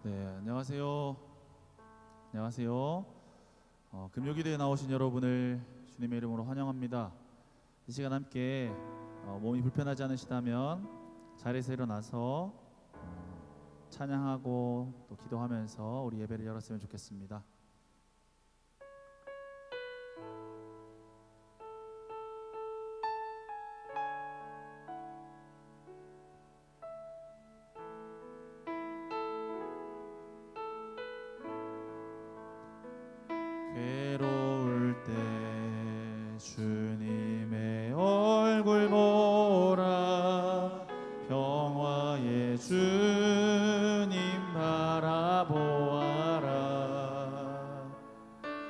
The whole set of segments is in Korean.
네, 안녕하세요. 안녕하세요. 금요기도에 나오신 여러분을 주님의 이름으로 환영합니다. 이 시간 함께 몸이 불편하지 않으시다면 자리에서 일어나서 찬양하고 또 기도하면서 우리 예배를 열었으면 좋겠습니다. 괴로울 때 주님의 얼굴 보라, 평화의 주님 바라보아라.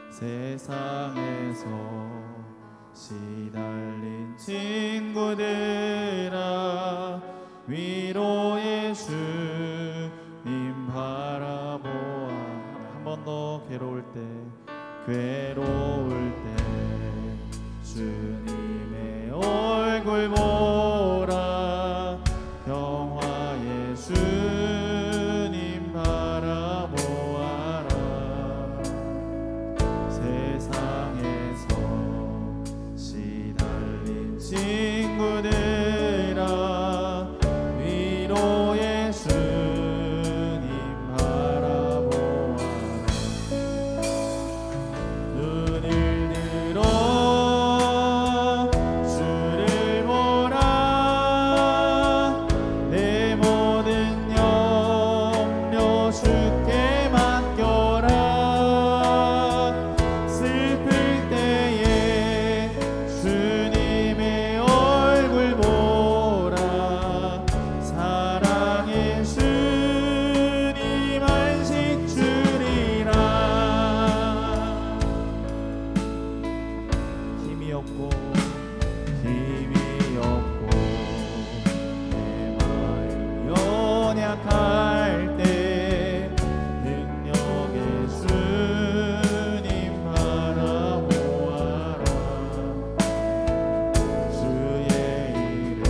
세상에서 시달린 친구들아, 위로의 주님 바라보아라. 한 번 더 괴로울 때 주님의 얼굴 보라, 평화의 주님 바라보아라. 세상에서 시달린 친구들아, 위로의 주님 바라보아라. 눈을 들어 주를 보라, 내 모든 염려 주께 맡겨라. 슬플 때에 주님의 얼굴 보라, 사랑의 주님 안식 주리라. 힘이 없고 내 마음 연약할 때 능력의 주님 바라보아라. 주의 이름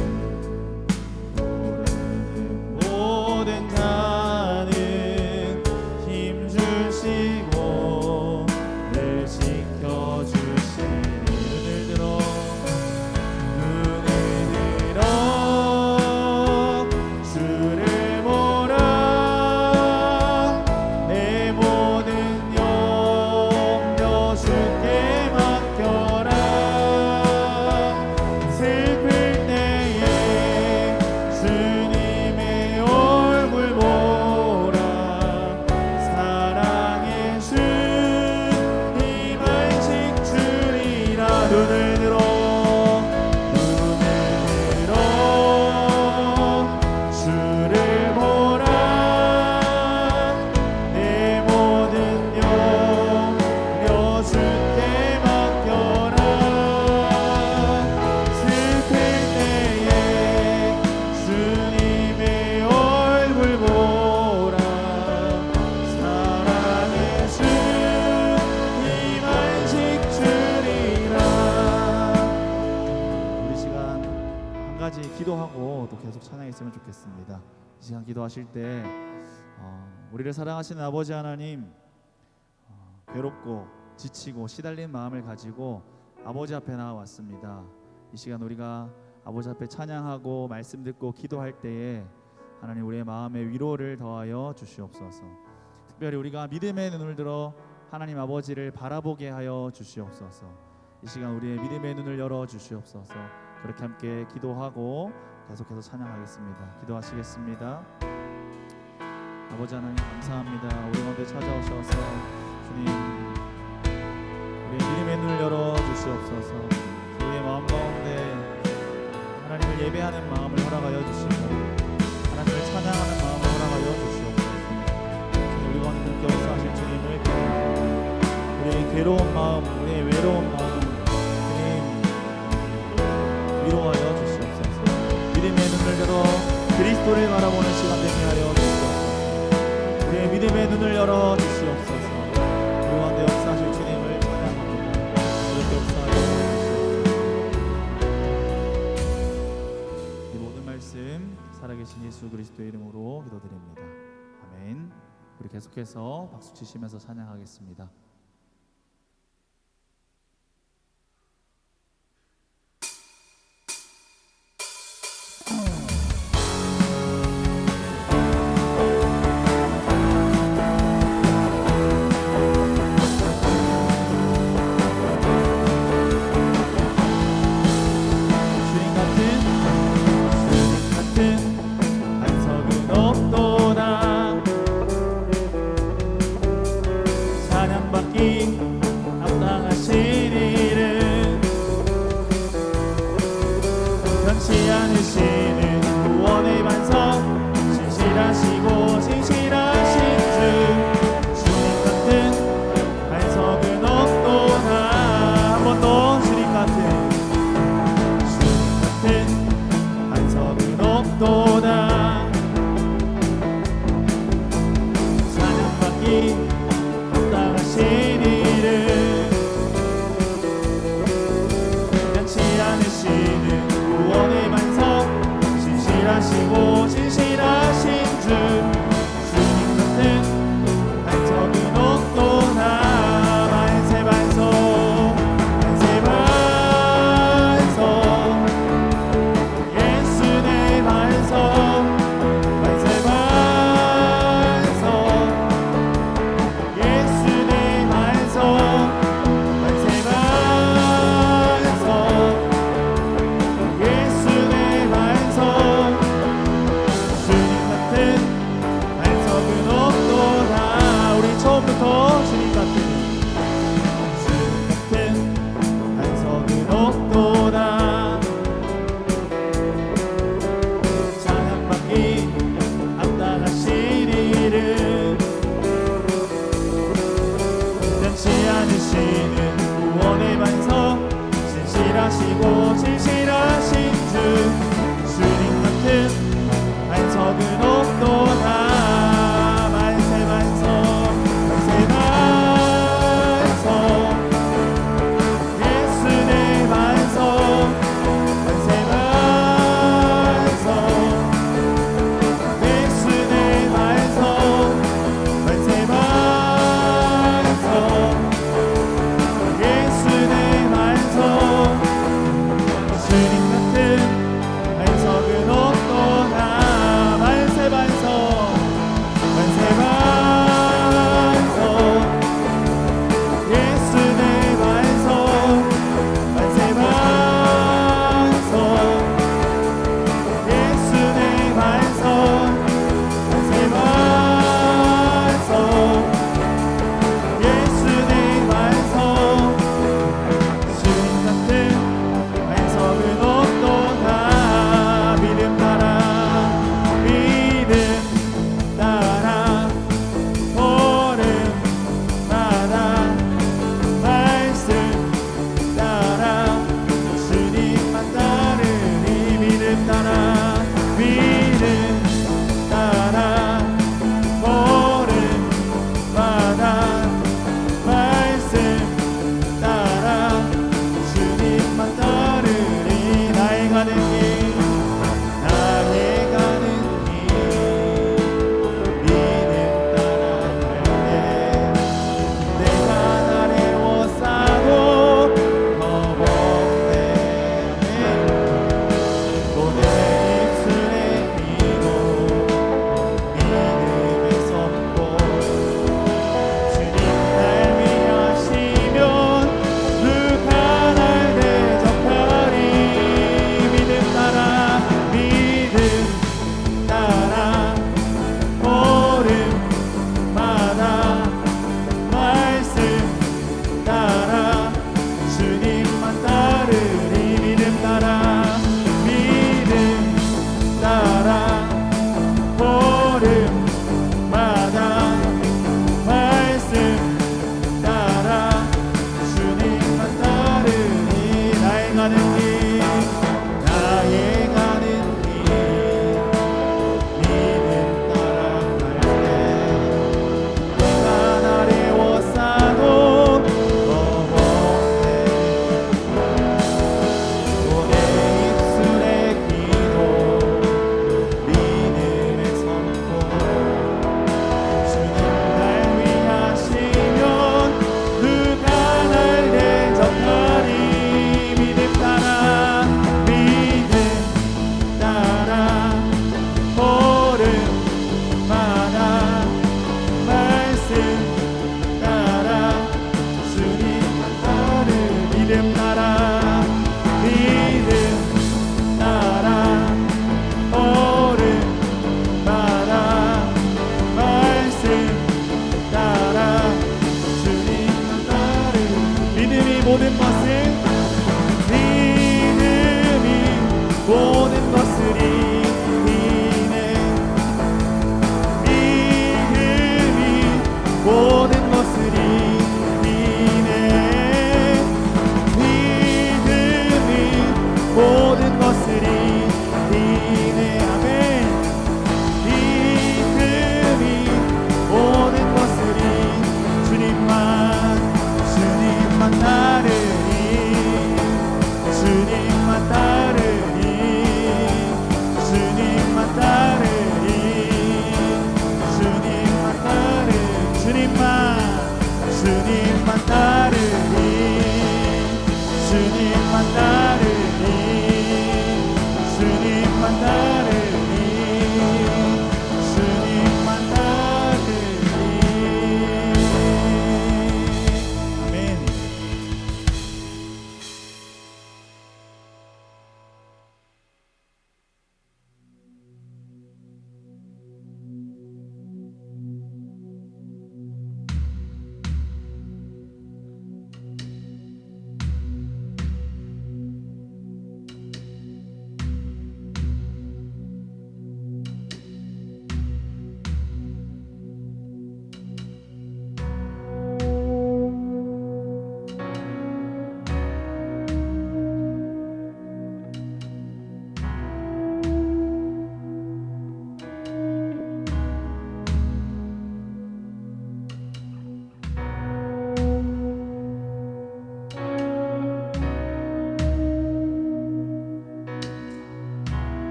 부르는 모든 자는 힘 주시고 늘 지켜주시니. 눈을 들어 주를 보라, 내 모든 염려 주께 맡겨라. 슬플 때에 주님의 얼굴 보라, 사랑의 주님 안식 주리라. 눈을 들어 주를 보라, 내 모든 염려 주께 맡겨라. 슬플 때에 주님의 얼굴 보라, 사랑의 주님 안식 주리라. 우리 시간 한 가지 기도하고 또 계속 찬양했으면 좋겠습니다. 이 시간 기도하실 때 우리를 사랑하시는 아버지 하나님, 괴롭고 지치고 시달린 마음을 가지고 아버지 앞에 나와왔습니다. 이 시간 우리가 아버지 앞에 찬양하고 말씀 듣고 기도할 때에 하나님 우리의 마음에 위로를 더하여 주시옵소서. 특별히 우리가 믿음의 눈을 들어 하나님 아버지를 바라보게 하여 주시옵소서. 이 시간 우리의 믿음의 눈을 열어 주시옵소서. 그렇게 함께 기도하고 계속해서 찬양하겠습니다. 기도하시겠습니다. 아버지 하나님 감사합니다. 우리 가운데 찾아오셔서 주님 우리의 믿음의 눈을 열어 주시옵소서. 우리의 마음 가운데 하나님을 예배하는 마음을 허락하여 주시고 하나님을 찬양하는 마음을 허락하여 주시옵소서. 우리 가운데 함께 역사하실 주님을 우리의 괴로운 마음, 우리의 외로운 마음 주님 위로하여 주시옵소서. 믿음의 눈을 열어 그리스도를 바라보는 시간 되게 하여 주시옵소서. 우리의 믿음의 눈을 열어 주시옵소서. 우리 가운데 역사하실 주님을 찬양합니다. 그렇게 역사하여 주시옵소서. 이 모든 말씀 살아계신 예수 그리스도의 이름으로 기도드립니다. 아멘. 우리 계속해서 박수 치시면서 찬양하겠습니다.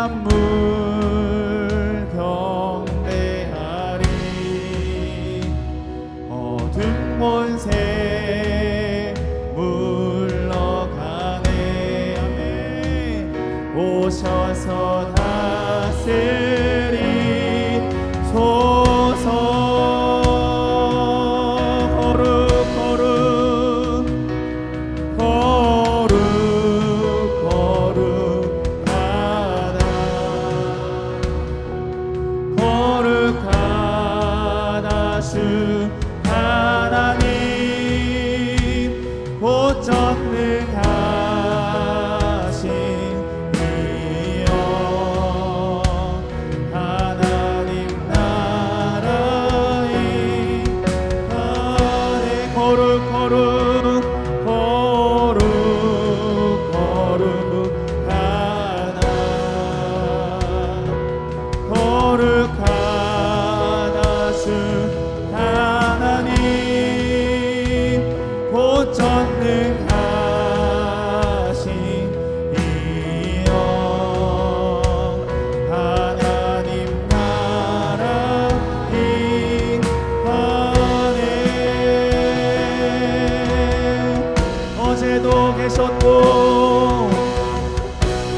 만물 경배하리. 어둠 권세 물러가네. 아멘. 오셔서 다스리소서.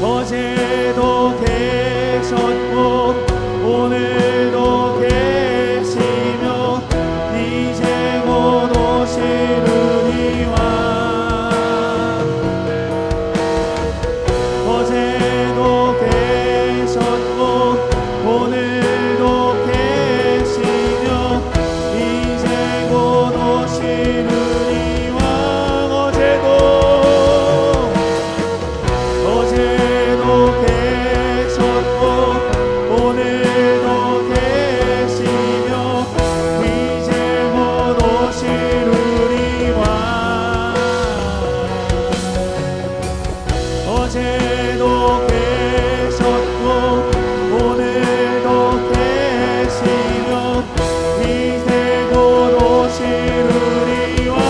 어제도 계셨고 오늘도 계시며 이제 곧 오시느니와. 어제도 계셨고 오늘도 계시며 이제 곧 오시느니와. 어제도 계셨고 오늘도 계시며 이제 곧 오시느니와. 어제도 계셨고 오늘도 계시며 이제 곧 오시느니와.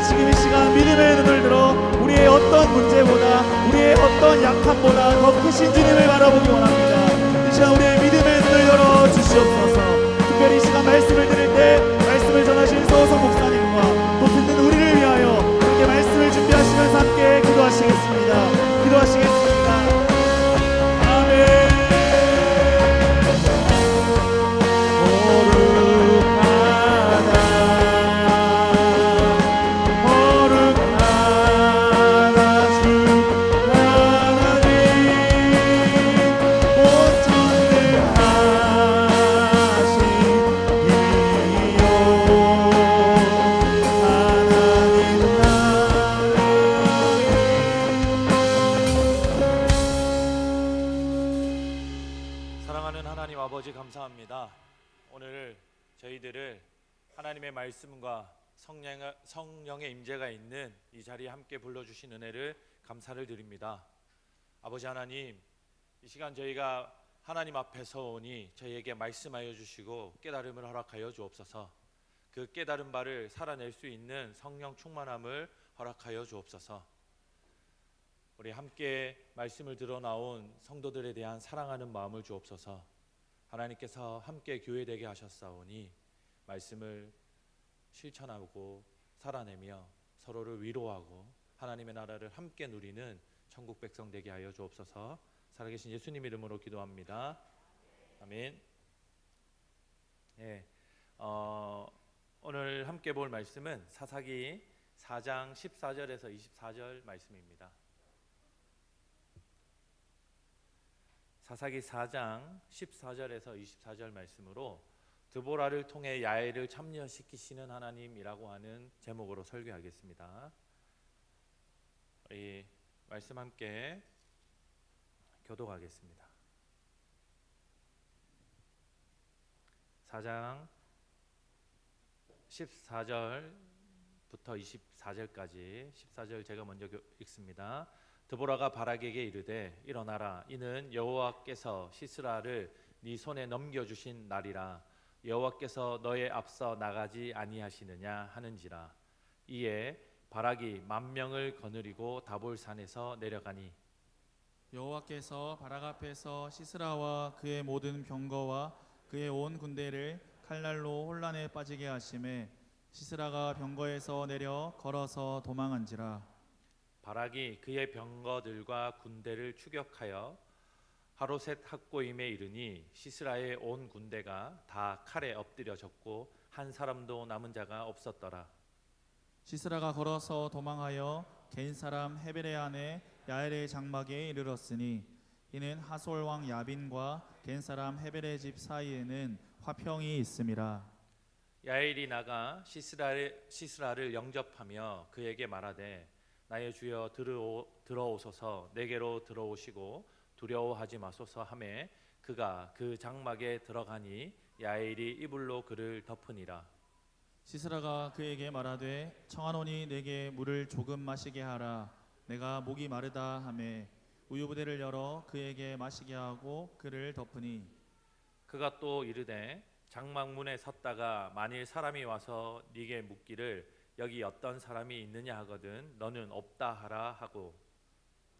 지금 이 시간 믿음의 눈을 들어 우리의 어떤 문제보다 우리의 어떤 약함보다 더 크신 주님을 바라보기 원합니다. 이 시간 우리의 믿음의 눈을 열어 주시옵소서. 특별히 이 시간 말씀을 드릴 때 말씀을 전하신 서호성 목사님과 또 듣는 우리를 위하여 그렇게 말씀을 준비하시면서 함께 기도하시겠습니다. 기도하시겠습니다. 아멘. 아버지 감사합니다. 오늘 저희들을 하나님의 말씀과 성령의 임재가 있는 이 자리에 함께 불러주신 은혜를 감사를 드립니다. 아버지 하나님, 이 시간 저희가 하나님 앞에 서오니 저희에게 말씀하여 주시고 깨달음을 허락하여 주옵소서. 그 깨달은 바를 살아낼 수 있는 성령 충만함을 허락하여 주옵소서. 우리 함께 말씀을 들어 나온 성도들에 대한 사랑하는 마음을 주옵소서. 하나님께서 함께 교회되게 하셨사오니 말씀을 실천하고 살아내며 서로를 위로하고 하나님의 나라를 함께 누리는 천국 백성 되게 하여 주옵소서. 살아계신 예수님 이름으로 기도합니다. 아멘. 네, 오늘 함께 볼 말씀은 사사기 4장 14절에서 24절 말씀입니다. 사사기 4장 14절에서 24절 말씀으로 드보라를 통해 야엘을 참여시키시는 하나님이라고 하는 제목으로 설교하겠습니다. 이 말씀 함께 교독하겠습니다. 4장 14절부터 24절까지 14절 제가 먼저 읽습니다. 드보라가 바락에게 이르되 일어나라, 이는 여호와께서 시스라를 네 손에 넘겨주신 날이라. 여호와께서 너의 앞서 나가지 아니하시느냐 하는지라. 이에 바락이 10,000명을 거느리고 다볼산에서 내려가니 여호와께서 바락 앞에서 시스라와 그의 모든 병거와 그의 온 군대를 칼날로 혼란에 빠지게 하심에 시스라가 병거에서 내려 걸어서 도망한지라. 바락이 그의 병거들과 군대를 추격하여 하로셋 학고임에 이르니 시스라의 온 군대가 다 칼에 엎드려졌고 한 사람도 남은 자가 없었더라. 시스라가 걸어서 도망하여 겐 사람 헤벨의 아내 야엘의 장막에 이르렀으니 이는 하솔 왕 야빈과 겐 사람 헤벨의 집 사이에는 화평이 있음이라. 야엘이 나가 시스라를 영접하며 그에게 말하되 나의 주여 들어오소서. 내게로 들어오시고 두려워하지 마소서 하매 그가 그 장막에 들어가니 야엘이 이불로 그를 덮으니라. 시스라가 그에게 말하되 청하노니 내게 물을 조금 마시게 하라. 내가 목이 마르다 하매 우유부대를 열어 그에게 마시게 하고 그를 덮으니 그가 또 이르되 장막문에 섰다가 만일 사람이 와서 네게 묻기를 여기 어떤 사람이 있느냐 하거든 너는 없다 하라 하고.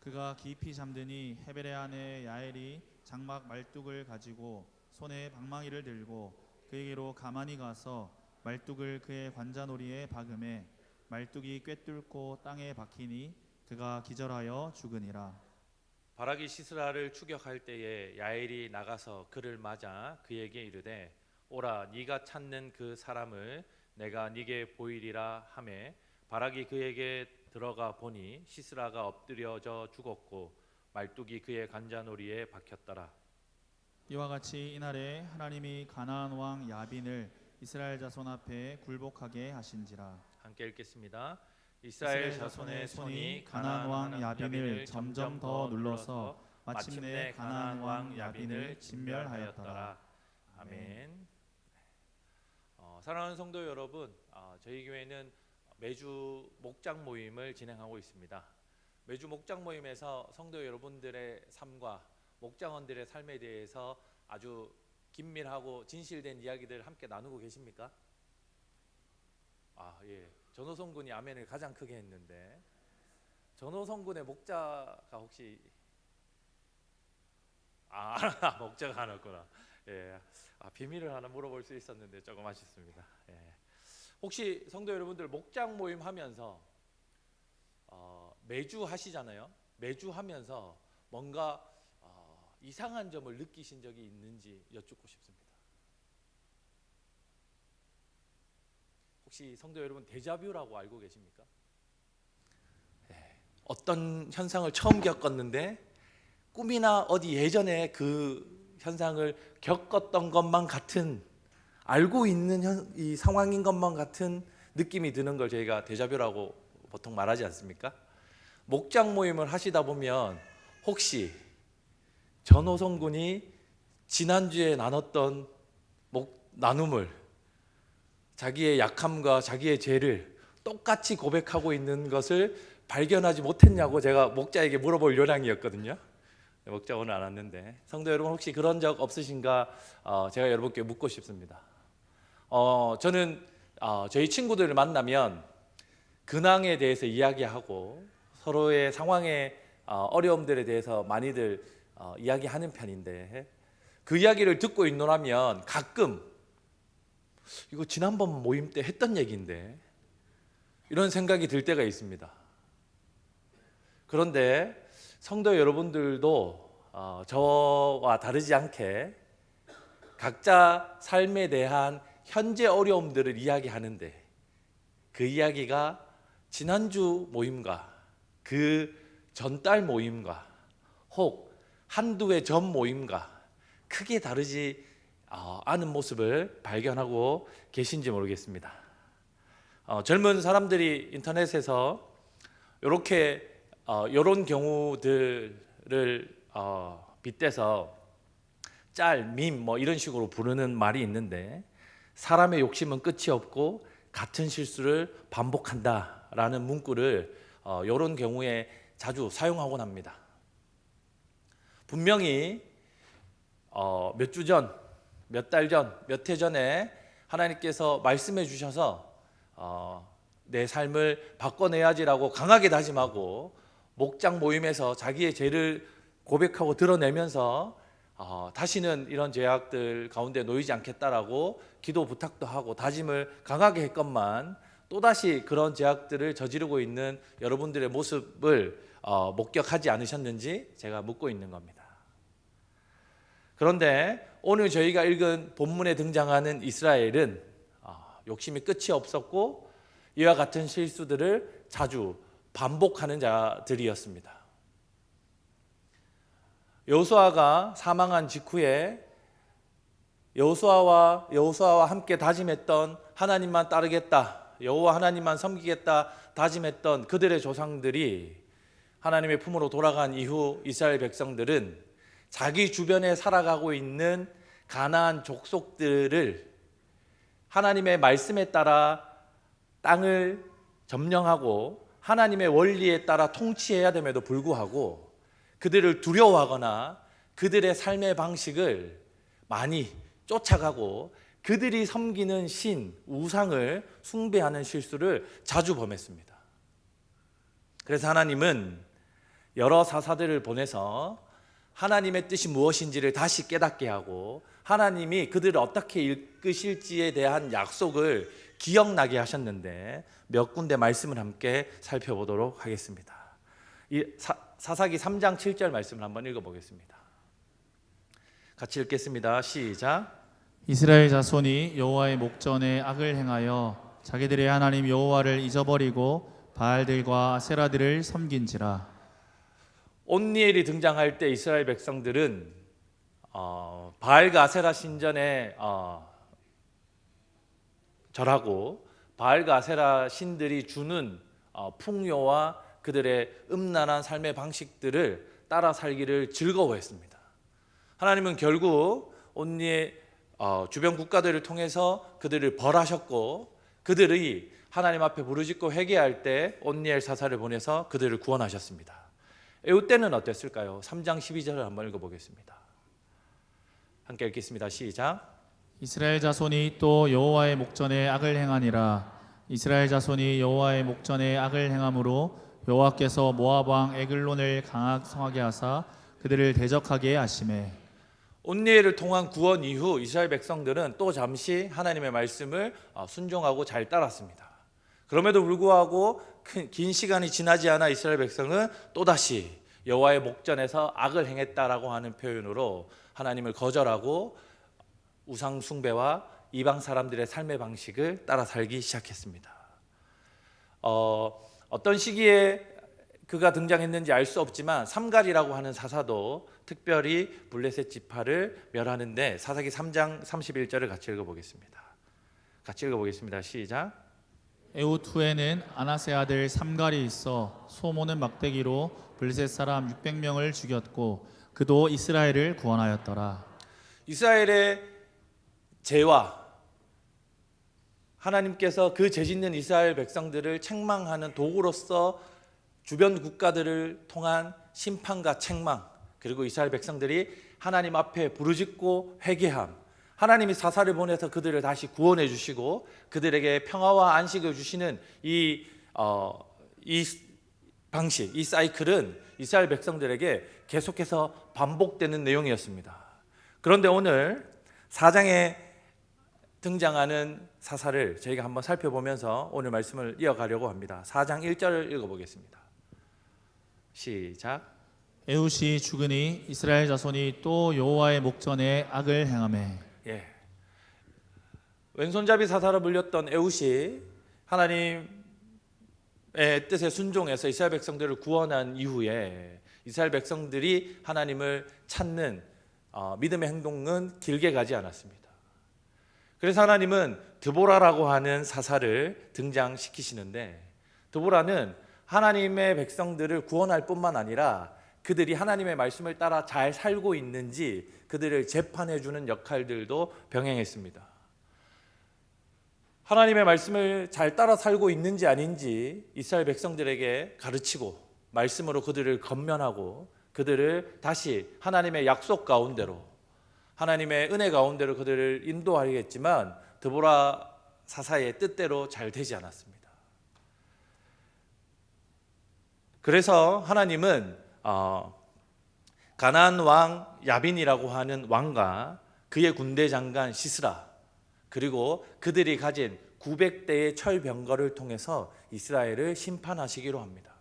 그가 깊이 잠드니 헤벨의 아내 야엘이 장막 말뚝을 가지고 손에 방망이를 들고 그에게로 가만히 가서 말뚝을 그의 관자놀이에 박음에 말뚝이 꿰뚫고 땅에 박히니 그가 기절하여 죽으니라. 바락이 시스라를 추격할 때에 야엘이 나가서 그를 맞아 그에게 이르되 오라, 네가 찾는 그 사람을 내가 네게 보이리라 하매 바락이 그에게 들어가 보니 시스라가 엎드려져 죽었고 말뚝이 그의 관자놀이에 박혔더라. 이와 같이 이날에 하나님이 가나안 왕 야빈을 이스라엘 자손 앞에 굴복하게 하신지라. 함께 읽겠습니다. 이스라엘 자손의 손이 가나안 왕 야빈을 점점 더 눌러서 마침내 가나안 왕 야빈을 진멸하였더라. 아멘. 사랑하는 성도 여러분, 저희 교회는 매주 목장 모임을 진행하고 있습니다. 매주 목장 모임에서 성도 여러분들의 삶과 목장원들의 삶에 대해서 아주 긴밀하고 진실된 이야기들 함께 나누고 계십니까? 예. 전호성 군이 아멘을 가장 크게 했는데 전호성 군의 목자가 혹시 목자가 안 왔구나. 예. 비밀을 하나 물어볼 수 있었는데 조금 아쉽습니다. 예. 혹시 성도 여러분들 목장 모임 하면서 매주 하시잖아요. 매주 하면서 뭔가 이상한 점을 느끼신 적이 있는지 여쭙고 싶습니다. 혹시 성도 여러분 데자뷰라고 알고 계십니까? 어떤 현상을 처음 겪었는데 꿈이나 어디 예전에 그 현상을 겪었던 것만 같은, 알고 있는 이 상황인 것만 같은 느낌이 드는 걸 저희가 데자뷰라고 보통 말하지 않습니까? 목장 모임을 하시다 보면 혹시 전호성 군이 지난주에 나눴던 나눔을 자기의 약함과 자기의 죄를 똑같이 고백하고 있는 것을 발견하지 못했냐고 제가 목자에게 물어볼 요량이었거든요. 목자 오늘 안 왔는데 성도 여러분 혹시 그런 적 없으신가 제가 여러분께 묻고 싶습니다. 저는 저희 친구들을 만나면 근황에 대해서 이야기하고 서로의 상황의 어려움들에 대해서 많이들 이야기하는 편인데 그 이야기를 듣고 있노라면 가끔 이거 지난번 모임 때 했던 얘기인데 이런 생각이 들 때가 있습니다. 그런데 성도 여러분들도 저와 다르지 않게 각자 삶에 대한 현재 어려움들을 이야기하는데 그 이야기가 지난주 모임과 그 전달 모임과 혹 한두 해 전 모임과 크게 다르지 않은 모습을 발견하고 계신지 모르겠습니다. 젊은 사람들이 인터넷에서 이런 경우들을 빗대서 짤, 밈 뭐 이런 식으로 부르는 말이 있는데 사람의 욕심은 끝이 없고 같은 실수를 반복한다라는 문구를 이런 경우에 자주 사용하곤 합니다. 분명히 몇 주 전, 몇 달 전, 몇 해 전에 하나님께서 말씀해 주셔서 내 삶을 바꿔내야지라고 강하게 다짐하고 목장 모임에서 자기의 죄를 고백하고 드러내면서 다시는 이런 죄악들 가운데 놓이지 않겠다라고 기도 부탁도 하고 다짐을 강하게 했건만 또다시 그런 죄악들을 저지르고 있는 여러분들의 모습을 목격하지 않으셨는지 제가 묻고 있는 겁니다. 그런데 오늘 저희가 읽은 본문에 등장하는 이스라엘은 욕심이 끝이 없었고 이와 같은 실수들을 자주 반복하는 자들이었습니다. 여호수아가 사망한 직후에 여호수아와 함께 다짐했던 하나님만 따르겠다, 여호와 하나님만 섬기겠다 다짐했던 그들의 조상들이 하나님의 품으로 돌아간 이후 이스라엘 백성들은 자기 주변에 살아가고 있는 가나안 족속들을 하나님의 말씀에 따라 땅을 점령하고 하나님의 원리에 따라 통치해야 됨에도 불구하고 그들을 두려워하거나 그들의 삶의 방식을 많이 쫓아가고 그들이 섬기는 신, 우상을 숭배하는 실수를 자주 범했습니다. 그래서 하나님은 여러 사사들을 보내서 하나님의 뜻이 무엇인지를 다시 깨닫게 하고 하나님이 그들을 어떻게 이끄실지에 대한 약속을 기억나게 하셨는데 몇 군데 말씀을 함께 살펴보도록 하겠습니다. 이 사사기 3장 7절 말씀을 한번 읽어보겠습니다. 같이 읽겠습니다. 시작. 이스라엘 자손이 여호와의 목전에 악을 행하여 자기들의 하나님 여호와를 잊어버리고 바알들과 아세라들을 섬긴지라. 온니엘이 등장할 때 이스라엘 백성들은 바알과 아세라 신전에 절하고 바알과 아세라 신들이 주는 풍요와 그들의 음란한 삶의 방식들을 따라 살기를 즐거워했습니다. 하나님은 결국 온니엘 주변 국가들을 통해서 그들을 벌하셨고 그들이 하나님 앞에 부르짖고 회개할 때 온니엘 사사를 보내서 그들을 구원하셨습니다. 에웃 때는 어땠을까요? 3장 12절을 한번 읽어보겠습니다. 함께 읽겠습니다. 시작. 이스라엘 자손이 또 여호와의 목전에 악을 행하니라. 이스라엘 자손이 여호와의 목전에 악을 행함으로 여호와께서 모압 왕 에글론을 강성하게 하사 그들을 대적하게 하시매. 온니엘을 통한 구원 이후 이스라엘 백성들은 또 잠시 하나님의 말씀을 순종하고 잘 따랐습니다. 그럼에도 불구하고 긴 시간이 지나지 않아 이스라엘 백성은 또다시 여호와의 목전에서 악을 행했다라고 하는 표현으로 하나님을 거절하고 우상 숭배와 이방 사람들의 삶의 방식을 따라 살기 시작했습니다. 어떤 시기에 그가 등장했는지 알 수 없지만 삼갈이라고 하는 사사도 특별히 블레셋 지파를 멸하는데 사사기 3장 31절을 같이 읽어보겠습니다. 같이 읽어보겠습니다. 시작. 에웃 후에는 아나세 아들 삼갈이 있어 소모는 막대기로 블레셋 사람 600명을 죽였고 그도 이스라엘을 구원하였더라. 이스라엘의 죄와 하나님께서 그 죄짓는 이스라엘 백성들을 책망하는 도구로서 주변 국가들을 통한 심판과 책망, 그리고 이스라엘 백성들이 하나님 앞에 부르짖고 회개함, 하나님이 사사를 보내서 그들을 다시 구원해 주시고 그들에게 평화와 안식을 주시는 이 방식, 이 사이클은 이스라엘 백성들에게 계속해서 반복되는 내용이었습니다. 그런데 오늘 4장에 등장하는 사사를 저희가 한번 살펴보면서 오늘 말씀을 이어가려고 합니다. 4장 1절을 읽어보겠습니다. 시작. 에훗이 죽으니 이스라엘 자손이 또 여호와의 목전에 악을 행하매. 예. 왼손잡이 사사로 불렸던 에훗이 하나님의 뜻에 순종해서 이스라엘 백성들을 구원한 이후에 이스라엘 백성들이 하나님을 찾는 믿음의 행동은 길게 가지 않았습니다. 그래서 하나님은 드보라라고 하는 사사를 등장시키시는데, 드보라는 하나님의 백성들을 구원할 뿐만 아니라 그들이 하나님의 말씀을 따라 잘 살고 있는지 그들을 재판해 주는 역할들도 병행했습니다. 하나님의 말씀을 잘 따라 살고 있는지 아닌지 이스라엘 백성들에게 가르치고 말씀으로 그들을 건면하고 그들을 다시 하나님의 약속 가운데로, 하나님의 은혜 가운데로 그들을 인도하겠지만 드보라 사사의 뜻대로 잘 되지 않았습니다. 그래서 하나님은 가나안 왕 야빈이라고 하는 왕과 그의 군대 장관 시스라, 그리고 그들이 가진 900대의 철병거를 통해서 이스라엘을 심판하시기로 합니다.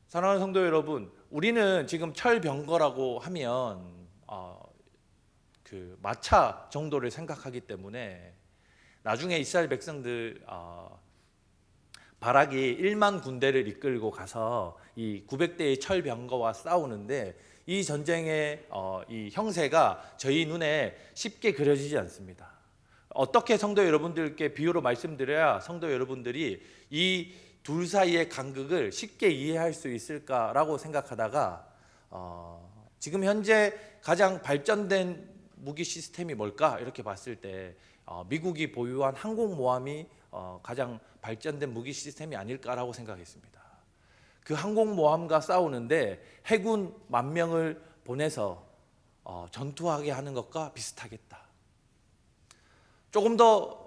사랑하는 성도 여러분, 우리는 지금 철병거라고 하면 그 마차 정도를 생각하기 때문에 나중에 이스라엘 백성들 바락이 1만 군대를 이끌고 가서 이 900대의 철병거와 싸우는데 이 전쟁의 이 형세가 저희 눈에 쉽게 그려지지 않습니다. 어떻게 성도 여러분들께 비유로 말씀드려야 성도 여러분들이 이 둘 사이의 간극을 쉽게 이해할 수 있을까라고 생각하다가 지금 현재 가장 발전된 무기 시스템이 뭘까 이렇게 봤을 때 미국이 보유한 항공모함이 가장 발전된 무기 시스템이 아닐까라고 생각했습니다. 그 항공모함과 싸우는데 해군 10,000명을 보내서 전투하게 하는 것과 비슷하겠다. 조금 더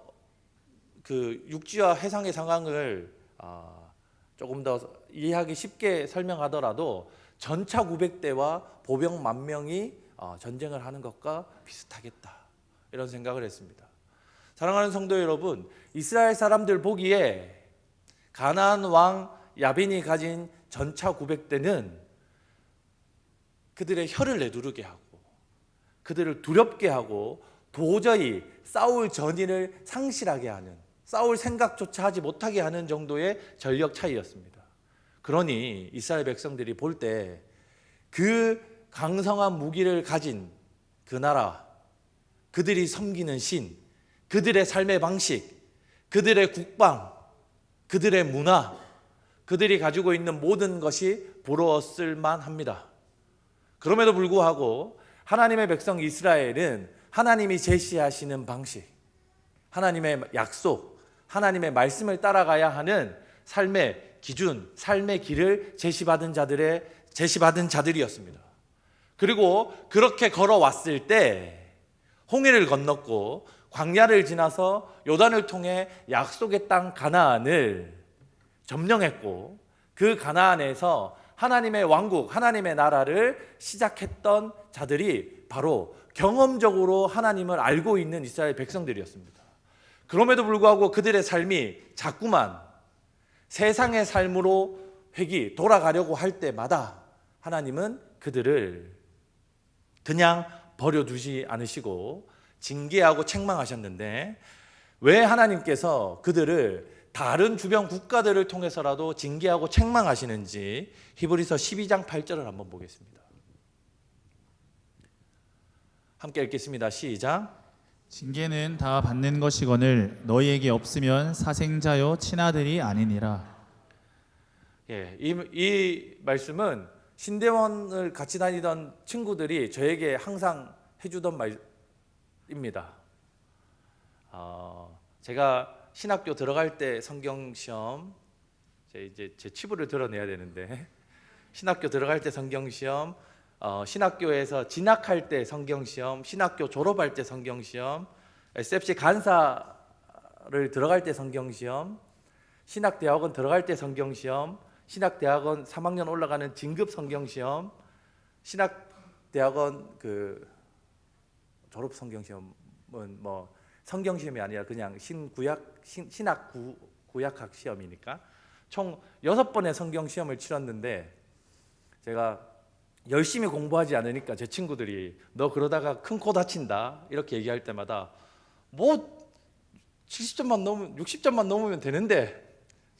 그 육지와 해상의 상황을 조금 더 이해하기 쉽게 설명하더라도 전차 900대와 보병 10,000명이 전쟁을 하는 것과 비슷하겠다, 이런 생각을 했습니다. 사랑하는 성도 여러분, 이스라엘 사람들 보기에 가나안 왕 야빈이 가진 전차 900대는 그들의 혀를 내두르게 하고 그들을 두렵게 하고 도저히 싸울 전의를 상실하게 하는, 싸울 생각조차 하지 못하게 하는 정도의 전력 차이였습니다. 그러니 이스라엘 백성들이 볼 때 그 강성한 무기를 가진 그 나라, 그들이 섬기는 신, 그들의 삶의 방식, 그들의 국방, 그들의 문화, 그들이 가지고 있는 모든 것이 부러웠을 만합니다. 그럼에도 불구하고 하나님의 백성 이스라엘은 하나님이 제시하시는 방식, 하나님의 약속, 하나님의 말씀을 따라가야 하는 삶의 기준, 삶의 길을 제시받은 자들이었습니다. 그리고 그렇게 걸어왔을 때 홍해를 건넜고 광야를 지나서 요단을 통해 약속의 땅 가나안을 점령했고 그 가나안에서 하나님의 왕국, 하나님의 나라를 시작했던 자들이 바로 경험적으로 하나님을 알고 있는 이스라엘 백성들이었습니다. 그럼에도 불구하고 그들의 삶이 자꾸만 세상의 삶으로 돌아가려고 할 때마다 하나님은 그들을 그냥 버려두지 않으시고 징계하고 책망하셨는데, 왜 하나님께서 그들을 다른 주변 국가들을 통해서라도 징계하고 책망하시는지 히브리서 12장 8절을 한번 보겠습니다. 함께 읽겠습니다. 시작. 징계는 다 받는 것이거늘 너희에게 없으면 사생자요 친아들이 아니니라. 예, 이 말씀은 신대원을 같이 다니던 친구들이 저에게 항상 해주던 말입니다. 제가 신학교 들어갈 때 성경 시험, 이제 제 치부를 드러내야 되는데 신학교 들어갈 때 성경 시험, 신학교에서 진학할 때 성경 시험, 신학교 졸업할 때 성경 시험, SFC 간사를 들어갈 때 성경 시험, 신학대학원 들어갈 때 성경 시험, 신학대학원 3학년 올라가는 진급 성경 시험, 신학대학원 그 졸업 성경 시험은 뭐 성경 시험이 아니라 그냥 신학 구약학 시험이니까 총 6번의 성경 시험을 치렀는데, 제가 열심히 공부하지 않으니까 제 친구들이 너 그러다가 큰 코 다친다 이렇게 얘기할 때마다 뭐 70점만 넘으면 60점만 넘으면 되는데,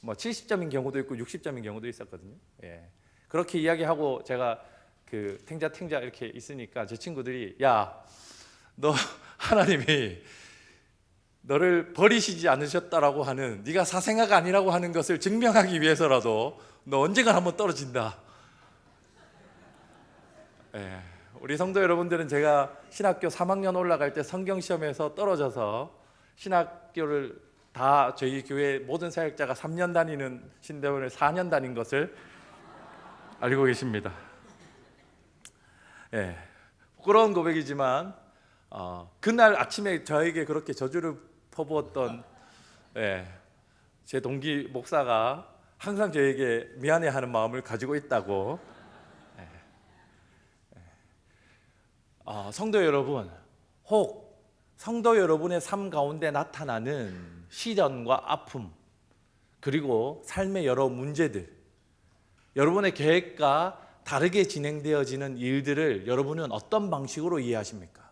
뭐 70점인 경우도 있고 60점인 경우도 있었거든요. 예. 그렇게 이야기하고 제가 그 탱자 이렇게 있으니까 제 친구들이 야, 너 하나님이 너를 버리시지 않으셨다라고 하는, 네가 사생아가 아니라고 하는 것을 증명하기 위해서라도 너 언젠가 한번 떨어진다. 예. 우리 성도 여러분들은 제가 신학교 3학년 올라갈 때 성경 시험에서 떨어져서 신학교를 다 저희 교회 모든 사역자가 3년 다니는 신대원을 4년 다닌 것을 알고 계십니다. 예. 부끄러운 고백이지만 그날 아침에 저에게 그렇게 저주를 퍼부었던 제 동기 목사가 항상 저에게 미안해하는 마음을 가지고 있다고. 성도 여러분, 혹 성도 여러분의 삶 가운데 나타나는 시련과 아픔, 그리고 삶의 여러 문제들, 여러분의 계획과 다르게 진행되어지는 일들을 여러분은 어떤 방식으로 이해하십니까?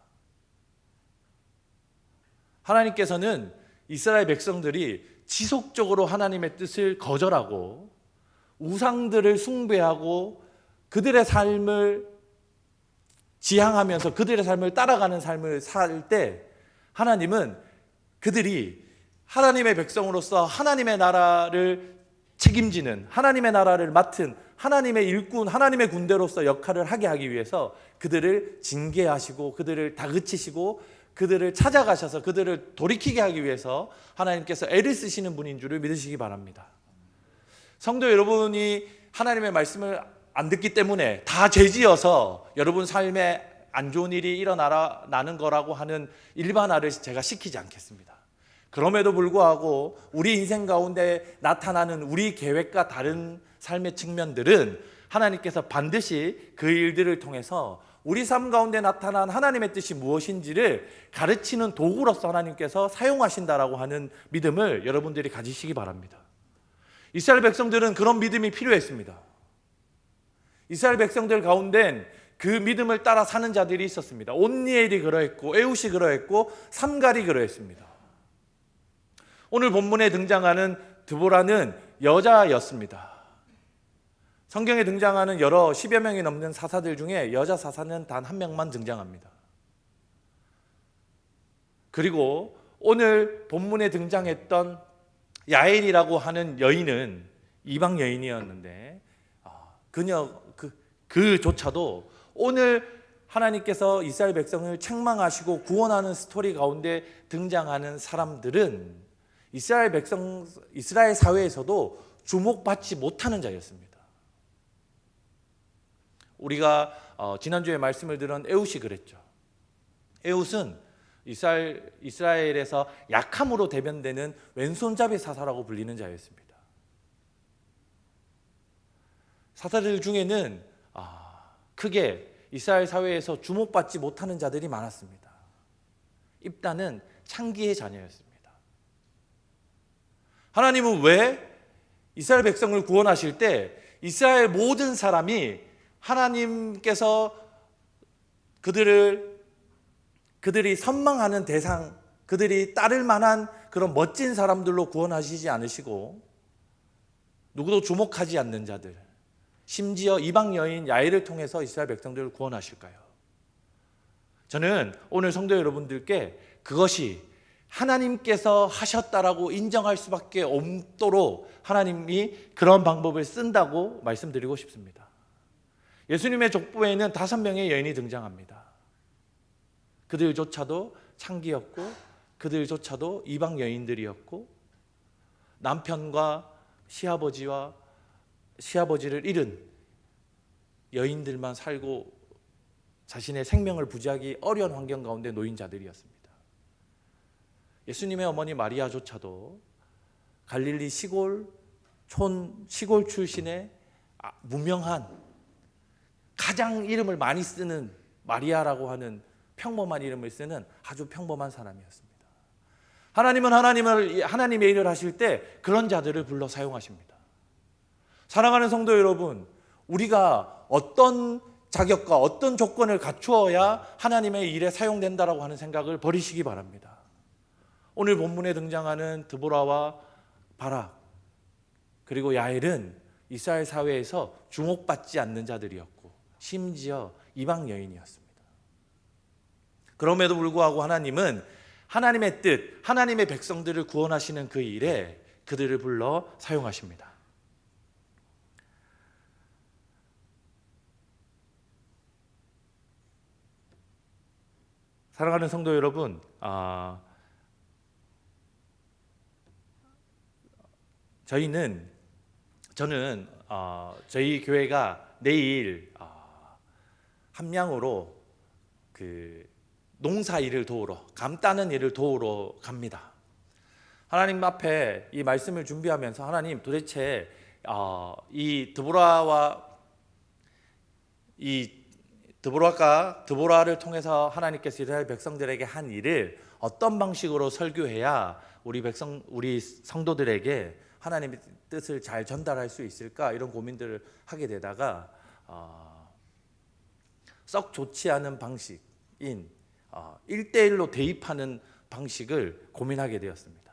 하나님께서는 이스라엘 백성들이 지속적으로 하나님의 뜻을 거절하고 우상들을 숭배하고 그들의 삶을 지향하면서 그들의 삶을 따라가는 삶을 살 때, 하나님은 그들이 하나님의 백성으로서 하나님의 나라를 책임지는, 하나님의 나라를 맡은 하나님의 일꾼, 하나님의 군대로서 역할을 하기 위해서 그들을 징계하시고 그들을 다그치시고 그들을 찾아가셔서 그들을 돌이키게 하기 위해서 하나님께서 애를 쓰시는 분인 줄을 믿으시기 바랍니다. 성도 여러분이 하나님의 말씀을 안 듣기 때문에 다 죄지어서 여러분 삶에 안 좋은 일이 일어나는 거라고 하는 일반화를 제가 시키지 않겠습니다. 그럼에도 불구하고 우리 인생 가운데 나타나는 우리 계획과 다른 삶의 측면들은 하나님께서 반드시 그 일들을 통해서 우리 삶 가운데 나타난 하나님의 뜻이 무엇인지를 가르치는 도구로서 하나님께서 사용하신다라고 하는 믿음을 여러분들이 가지시기 바랍니다. 이스라엘 백성들은 그런 믿음이 필요했습니다. 이스라엘 백성들 가운데는 그 믿음을 따라 사는 자들이 있었습니다. 온니엘이 그러했고 에웃이 그러했고 삼갈이 그러했습니다. 오늘 본문에 등장하는 드보라는 여자였습니다. 성경에 등장하는 여러 10여 명이 넘는 사사들 중에 여자 사사는 단 한 명만 등장합니다. 그리고 오늘 본문에 등장했던 야엘이라고 하는 여인은 이방 여인이었는데 그조차도 오늘 하나님께서 이스라엘 백성을 책망하시고 구원하는 스토리 가운데 등장하는 사람들은 이스라엘 사회에서도 주목받지 못하는 자였습니다. 우리가 지난주에 말씀을 들은 에웃이 그랬죠. 에웃은 이스라엘에서 약함으로 대변되는 왼손잡이 사사라고 불리는 자였습니다. 사사들 중에는 크게 이스라엘 사회에서 주목받지 못하는 자들이 많았습니다. 입다는 창기의 자녀였습니다. 하나님은 왜 이스라엘 백성을 구원하실 때 이스라엘 모든 사람이 하나님께서 그들이 선망하는 대상, 그들이 따를 만한 그런 멋진 사람들로 구원하시지 않으시고 누구도 주목하지 않는 자들, 심지어 이방 여인 야엘을 통해서 이스라엘 백성들을 구원하실까요? 저는 오늘 성도 여러분들께 그것이 하나님께서 하셨다라고 인정할 수밖에 없도록 하나님이 그런 방법을 쓴다고 말씀드리고 싶습니다. 예수님의 족보에는 5명의 여인이 등장합니다. 그들조차도 창기였고 그들조차도 이방 여인들이었고 남편과 시아버지를 잃은 여인들만 살고 자신의 생명을 부지하기 어려운 환경 가운데 놓인 자들이었습니다. 예수님의 어머니 마리아조차도 갈릴리 시골 출신의 무명한, 가장 이름을 많이 쓰는 마리아라고 하는 평범한 이름을 쓰는 아주 평범한 사람이었습니다. 하나님은 하나님의 일을 하실 때 그런 자들을 불러 사용하십니다. 사랑하는 성도 여러분, 우리가 어떤 자격과 어떤 조건을 갖추어야 하나님의 일에 사용된다라고 하는 생각을 버리시기 바랍니다. 오늘 본문에 등장하는 드보라와 바락 그리고 야엘은 이스라엘 사회에서 주목받지 않는 자들이었고 심지어 이방 여인이었습니다. 그럼에도 불구하고 하나님은 하나님의 뜻, 하나님의 백성들을 구원하시는 그 일에 그들을 불러 사용하십니다. 사랑하는 성도 여러분, 저는 저희 교회가 내일 함양으로 그 농사 일을 도우러, 감 따는 일을 도우러 갑니다. 하나님 앞에 이 말씀을 준비하면서 하나님 도대체 이 드보라를 통해서 하나님께서 이스라엘 백성들에게 한 일을 어떤 방식으로 설교해야 우리 성도들에게 하나님의 뜻을 잘 전달할 수 있을까, 이런 고민들을 하게 되다가 썩 좋지 않은 방식인 1대1로 대입하는 방식을 고민하게 되었습니다.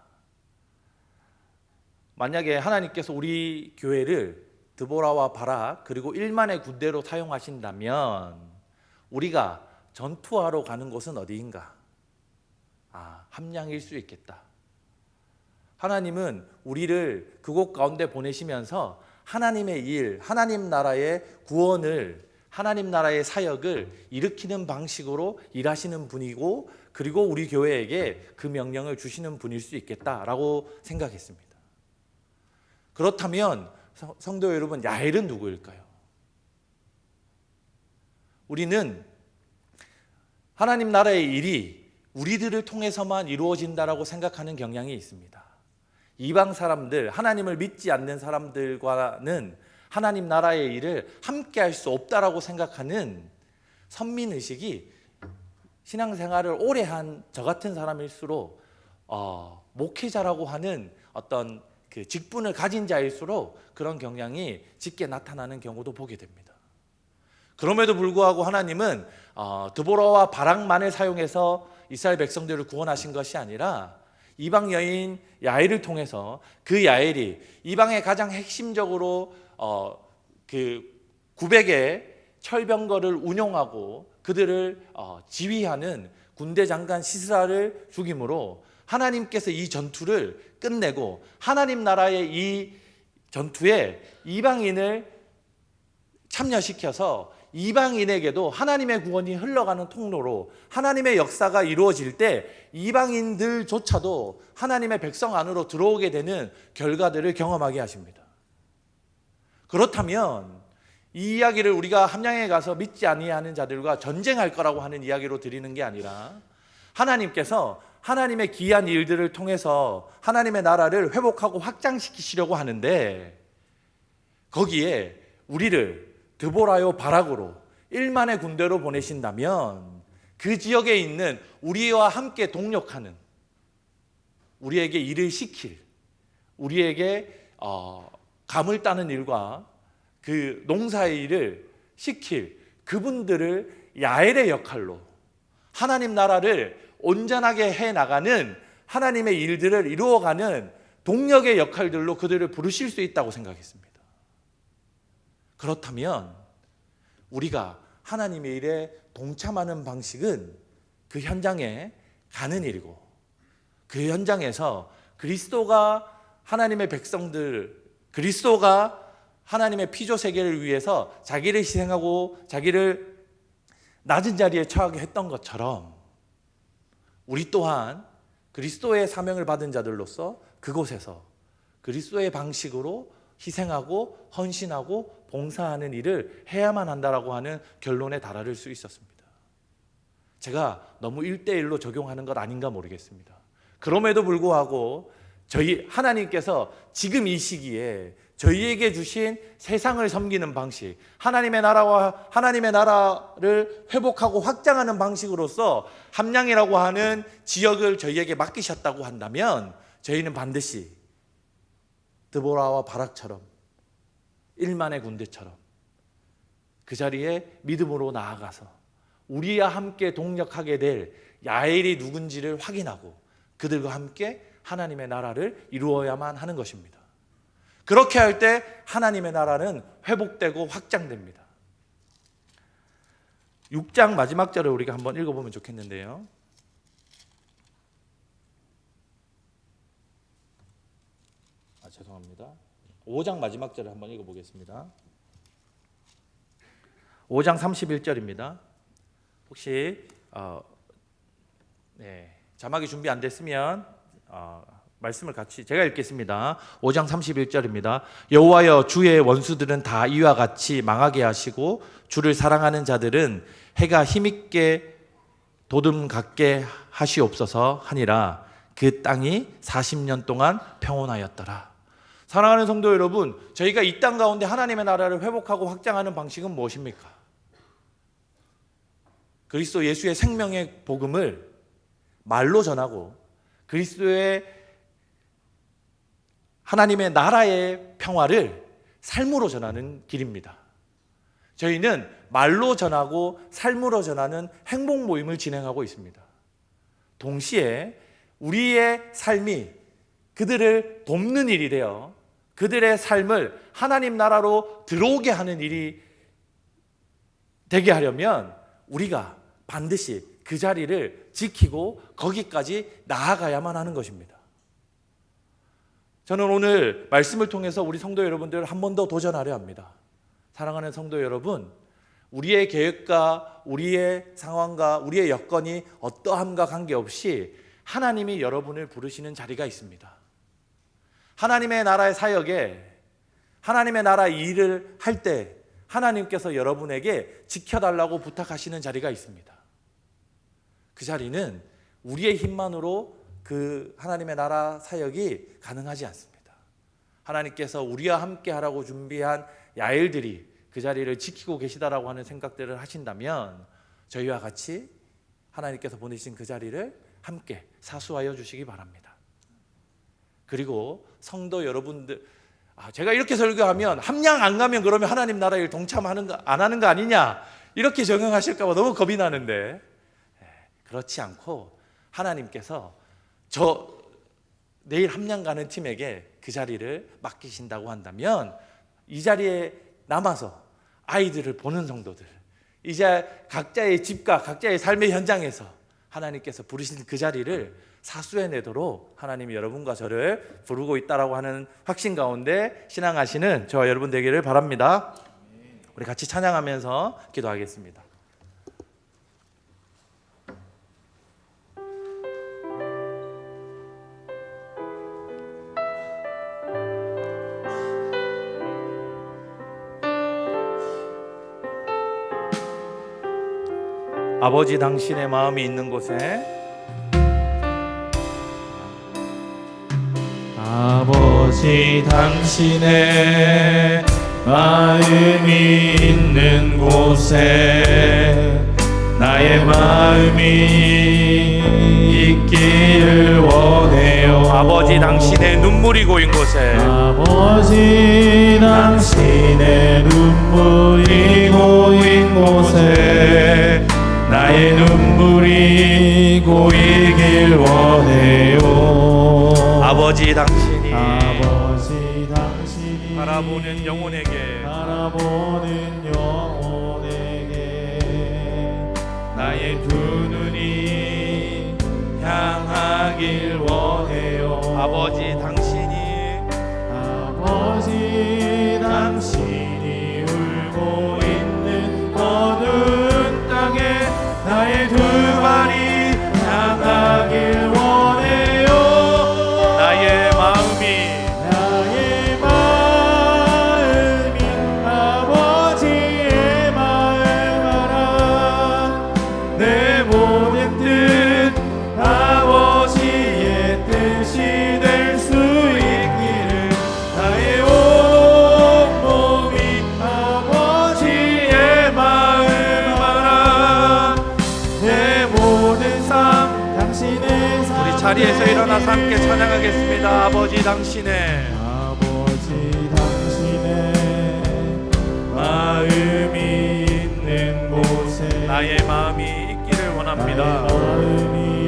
만약에 하나님께서 우리 교회를 드보라와 바락 그리고 1만의 군대로 사용하신다면 우리가 전투하러 가는 곳은 어디인가? 함양일 수 있겠다. 하나님은 우리를 그곳 가운데 보내시면서 하나님의 일, 하나님 나라의 구원을, 하나님 나라의 사역을 일으키는 방식으로 일하시는 분이고, 그리고 우리 교회에게 그 명령을 주시는 분일 수 있겠다라고 생각했습니다. 그렇다면 성도 여러분, 야엘은 누구일까요? 우리는 하나님 나라의 일이 우리들을 통해서만 이루어진다라고 생각하는 경향이 있습니다. 이방 사람들, 하나님을 믿지 않는 사람들과는 하나님 나라의 일을 함께 할 수 없다라고 생각하는 선민의식이 신앙생활을 오래 한 저 같은 사람일수록 목회자라고 하는 어떤 그 직분을 가진 자일수록 그런 경향이 짙게 나타나는 경우도 보게 됩니다. 그럼에도 불구하고 하나님은 드보라와 바락만을 사용해서 이스라엘 백성들을 구원하신 것이 아니라 이방 여인 야엘을 통해서 그 야엘이 이방의 가장 핵심적으로 그 900의 철병거를 운용하고 그들을 지휘하는 군대 장관 시스라를 죽임으로 하나님께서 이 전투를 끝내고 하나님 나라의 이 전투에 이방인을 참여시켜서 이방인에게도 하나님의 구원이 흘러가는 통로로 하나님의 역사가 이루어질 때 이방인들조차도 하나님의 백성 안으로 들어오게 되는 결과들을 경험하게 하십니다. 그렇다면 이 이야기를 우리가 함양에 가서 믿지 아니하는 자들과 전쟁할 거라고 하는 이야기로 드리는 게 아니라, 하나님께서 하나님의 기이한 일들을 통해서 하나님의 나라를 회복하고 확장시키시려고 하는데, 거기에 우리를 드보라요 바락으로 1만의 군대로 보내신다면 그 지역에 있는 우리와 함께 동력하는, 우리에게 일을 시킬, 우리에게 감을 따는 일과 그 농사의 일을 시킬 그분들을 야엘의 역할로 하나님 나라를 온전하게 해나가는 하나님의 일들을 이루어가는 동력의 역할들로 그들을 부르실 수 있다고 생각했습니다. 그렇다면 우리가 하나님의 일에 동참하는 방식은 그 현장에 가는 일이고, 그 현장에서 그리스도가 하나님의 백성들, 그리스도가 하나님의 피조 세계를 위해서 자기를 희생하고 자기를 낮은 자리에 처하게 했던 것처럼 우리 또한 그리스도의 사명을 받은 자들로서 그곳에서 그리스도의 방식으로 희생하고 헌신하고 봉사하는 일을 해야만 한다라고 하는 결론에 달할 수 있었습니다. 제가 너무 1대1로 적용하는 것 아닌가 모르겠습니다. 그럼에도 불구하고 저희 하나님께서 지금 이 시기에 저희에게 주신 세상을 섬기는 방식, 하나님의 나라와 하나님의 나라를 회복하고 확장하는 방식으로서 함량이라고 하는 지역을 저희에게 맡기셨다고 한다면 저희는 반드시 드보라와 바락처럼 1만의 군대처럼 그 자리에 믿음으로 나아가서 우리와 함께 동력하게 될 야엘이 누군지를 확인하고 그들과 함께 하나님의 나라를 이루어야만 하는 것입니다. 그렇게 할 때 하나님의 나라는 회복되고 확장됩니다. 6장 마지막 절을 우리가 한번 읽어보면 좋겠는데요. 죄송합니다. 5장 마지막 절을 한번 읽어보겠습니다. 5장 31절입니다. 혹시 자막이 준비 안 됐으면 말씀을 같이 제가 읽겠습니다. 5장 31절입니다. 여호와여, 주의 원수들은 다 이와 같이 망하게 하시고 주를 사랑하는 자들은 해가 힘있게 도둠 같게 하시옵소서 하니라. 그 땅이 40년 동안 평온하였더라. 사랑하는 성도 여러분, 저희가 이 땅 가운데 하나님의 나라를 회복하고 확장하는 방식은 무엇입니까? 그리스도 예수의 생명의 복음을 말로 전하고 그리스도의 하나님의 나라의 평화를 삶으로 전하는 길입니다. 저희는 말로 전하고 삶으로 전하는 행복 모임을 진행하고 있습니다. 동시에 우리의 삶이 그들을 돕는 일이 되어 그들의 삶을 하나님 나라로 들어오게 하는 일이 되게 하려면 우리가 반드시 그 자리를 지키고 거기까지 나아가야만 하는 것입니다. 저는 오늘 말씀을 통해서 우리 성도 여러분들 한 번 더 도전하려 합니다. 사랑하는 성도 여러분, 우리의 계획과 우리의 상황과 우리의 여건이 어떠함과 관계없이 하나님이 여러분을 부르시는 자리가 있습니다. 하나님의 나라의 사역에 하나님의 나라 일을 할 때 하나님께서 여러분에게 지켜달라고 부탁하시는 자리가 있습니다. 그 자리는 우리의 힘만으로 그 하나님의 나라 사역이 가능하지 않습니다. 하나님께서 우리와 함께 하라고 준비한 야엘들이 그 자리를 지키고 계시다라고 하는 생각들을 하신다면 저희와 같이 하나님께서 보내신 그 자리를 함께 사수하여 주시기 바랍니다. 그리고 성도 여러분들, 제가 이렇게 설교하면 함량 안 가면 그러면 하나님 나라 일 동참하는 거 안 하는 거 아니냐 이렇게 적용하실까 봐 너무 겁이 나는데, 그렇지 않고 하나님께서 내일 함량 가는 팀에게 그 자리를 맡기신다고 한다면 이 자리에 남아서 아이들을 보는 성도들, 이제 각자의 집과 각자의 삶의 현장에서 하나님께서 부르신 그 자리를 사수해내도록 하나님이 여러분과 저를 부르고 있다라고 하는 확신 가운데 신앙하시는 저와 여러분 되기를 바랍니다. 우리 같이 찬양하면서 기도하겠습니다. 아버지, 당신의 마음이 있는 곳에 아버지, 당신의 마음이 있는 곳에 나의 마음이 있기를 원해요. 아버지, 당신의 눈물이 고인 곳에 아버지, 당신의 눈물이 고인 곳에 나의 눈물이 고이길 원해요. 아버지, 당신이 바라보는 영혼에게 나의 두 눈이 향하길 원해요. 아버지, 당신이 울고 있는 어두운 땅에 나의 두 발이 향하길 원해요. 자리에서 일어나서 함께 찬양하겠습니다. 아버지 당신의 아버지 당신의 마음이 있는 곳에 나의 마음이 있기를 원합니다. 마음이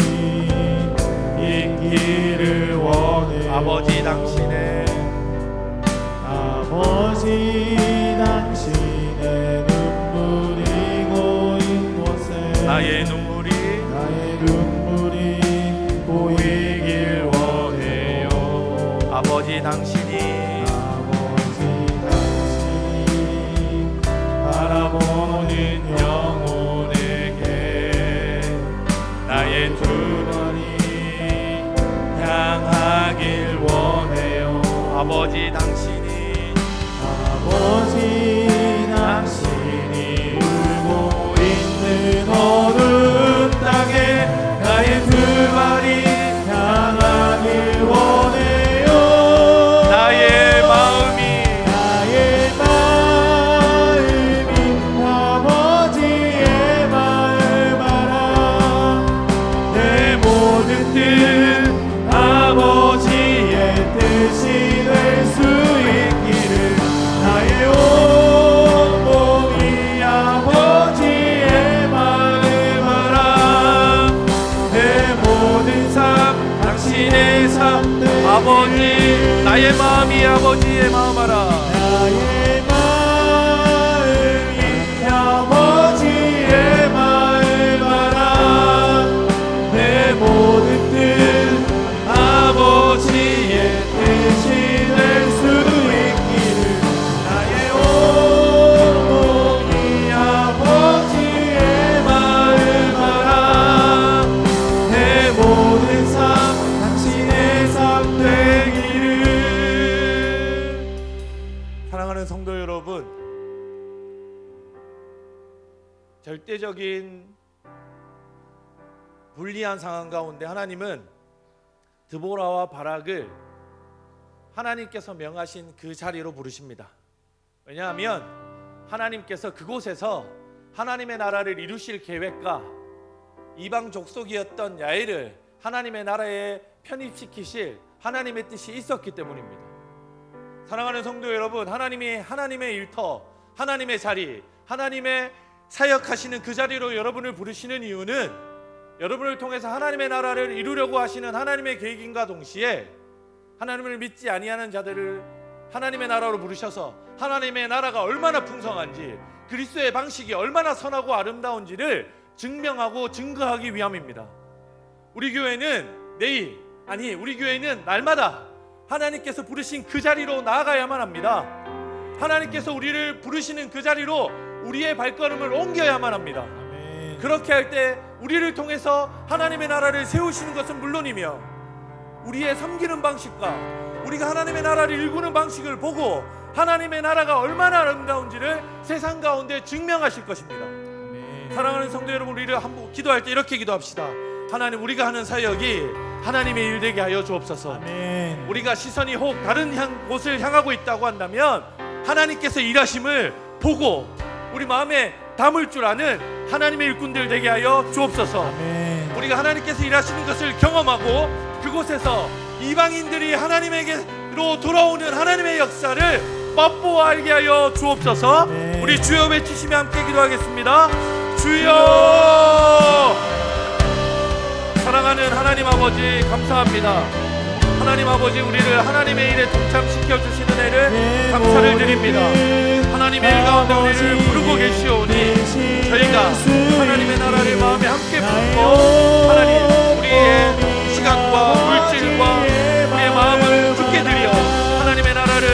있기를 원해. 아버지 당신의 아버지 당신의 눈물이 고인 곳에 나의 눈물이 보이길 원해요. 아버지 당신이 바라보는 영혼에게 나의 두 번이 향하길 원해요. 아버지 당신이 울고 있는 어느 땅에 나의 두 발이 향하길 원해요. 나의 마음이 아버지의 마음 알아. 내 모든 뜻 아버지의 뜻이 될 수 있기를 나의 온 몸이 아버지의 마음 알아. 내 모든 삶 당신의 삶 아버지 나의 마음이 아버지의 마음 알아. 나의 마음이 아버지의 마음 알아. 내 모든 뜻 아버지의 뜻이 될 수 있기를 나의 온 몸이 아버지의 마음 알아. 내 모든 삶 당신의 삶 되기를. 사랑하는 성도 여러분, 절대적인 불리한 상황 가운데 하나님은 드보라와 바락을 하나님께서 명하신 그 자리로 부르십니다. 왜냐하면 하나님께서 그곳에서 하나님의 나라를 이루실 계획과 이방 족속이었던 야엘을 하나님의 나라에 편입시키실 하나님의 뜻이 있었기 때문입니다. 사랑하는 성도 여러분, 하나님이 하나님의 일터, 하나님의 자리, 하나님의 사역하시는 그 자리로 여러분을 부르시는 이유는 여러분을 통해서 하나님의 나라를 이루려고 하시는 하나님의 계획인과 동시에 하나님을 믿지 아니하는 자들을 하나님의 나라로 부르셔서 하나님의 나라가 얼마나 풍성한지, 그리스도의 방식이 얼마나 선하고 아름다운지를 증명하고 증거하기 위함입니다. 우리 교회는 우리 교회는 날마다 하나님께서 부르신 그 자리로 나아가야만 합니다. 하나님께서 우리를 부르시는 그 자리로 우리의 발걸음을 옮겨야만 합니다. 그렇게 할 때 우리를 통해서 하나님의 나라를 세우시는 것은 물론이며 우리의 섬기는 방식과 우리가 하나님의 나라를 일구는 방식을 보고 하나님의 나라가 얼마나 아름다운지를 세상 가운데 증명하실 것입니다. 사랑하는 성도 여러분, 우리를 한번 기도할 때 이렇게 기도합시다. 하나님, 우리가 하는 사역이 하나님의 일 되게 하여 주옵소서. 아멘. 우리가 시선이 혹 다른 곳을 향하고 있다고 한다면 하나님께서 일하심을 보고 우리 마음에 담을 줄 아는 하나님의 일꾼들 되게 하여 주옵소서. 아멘. 우리가 하나님께서 일하시는 것을 경험하고 그곳에서 이방인들이 하나님에게로 돌아오는 하나님의 역사를 맛보아 알게 하여 주옵소서. 아멘. 우리 주여 외치시며 함께 기도하겠습니다. 주여! 사랑하는 하나님 아버지, 감사합니다. 하나님 아버지, 우리를 하나님의 일에 동참시켜 주시는 애를 감사를 드립니다. 하나님의 일 가운데 우리를 부르고 계시오니 저희가 하나님의 나라를 마음에 함께 품고 하나님, 우리의 시간과 물질과 우리의 마음을 주께 드려 하나님의 나라를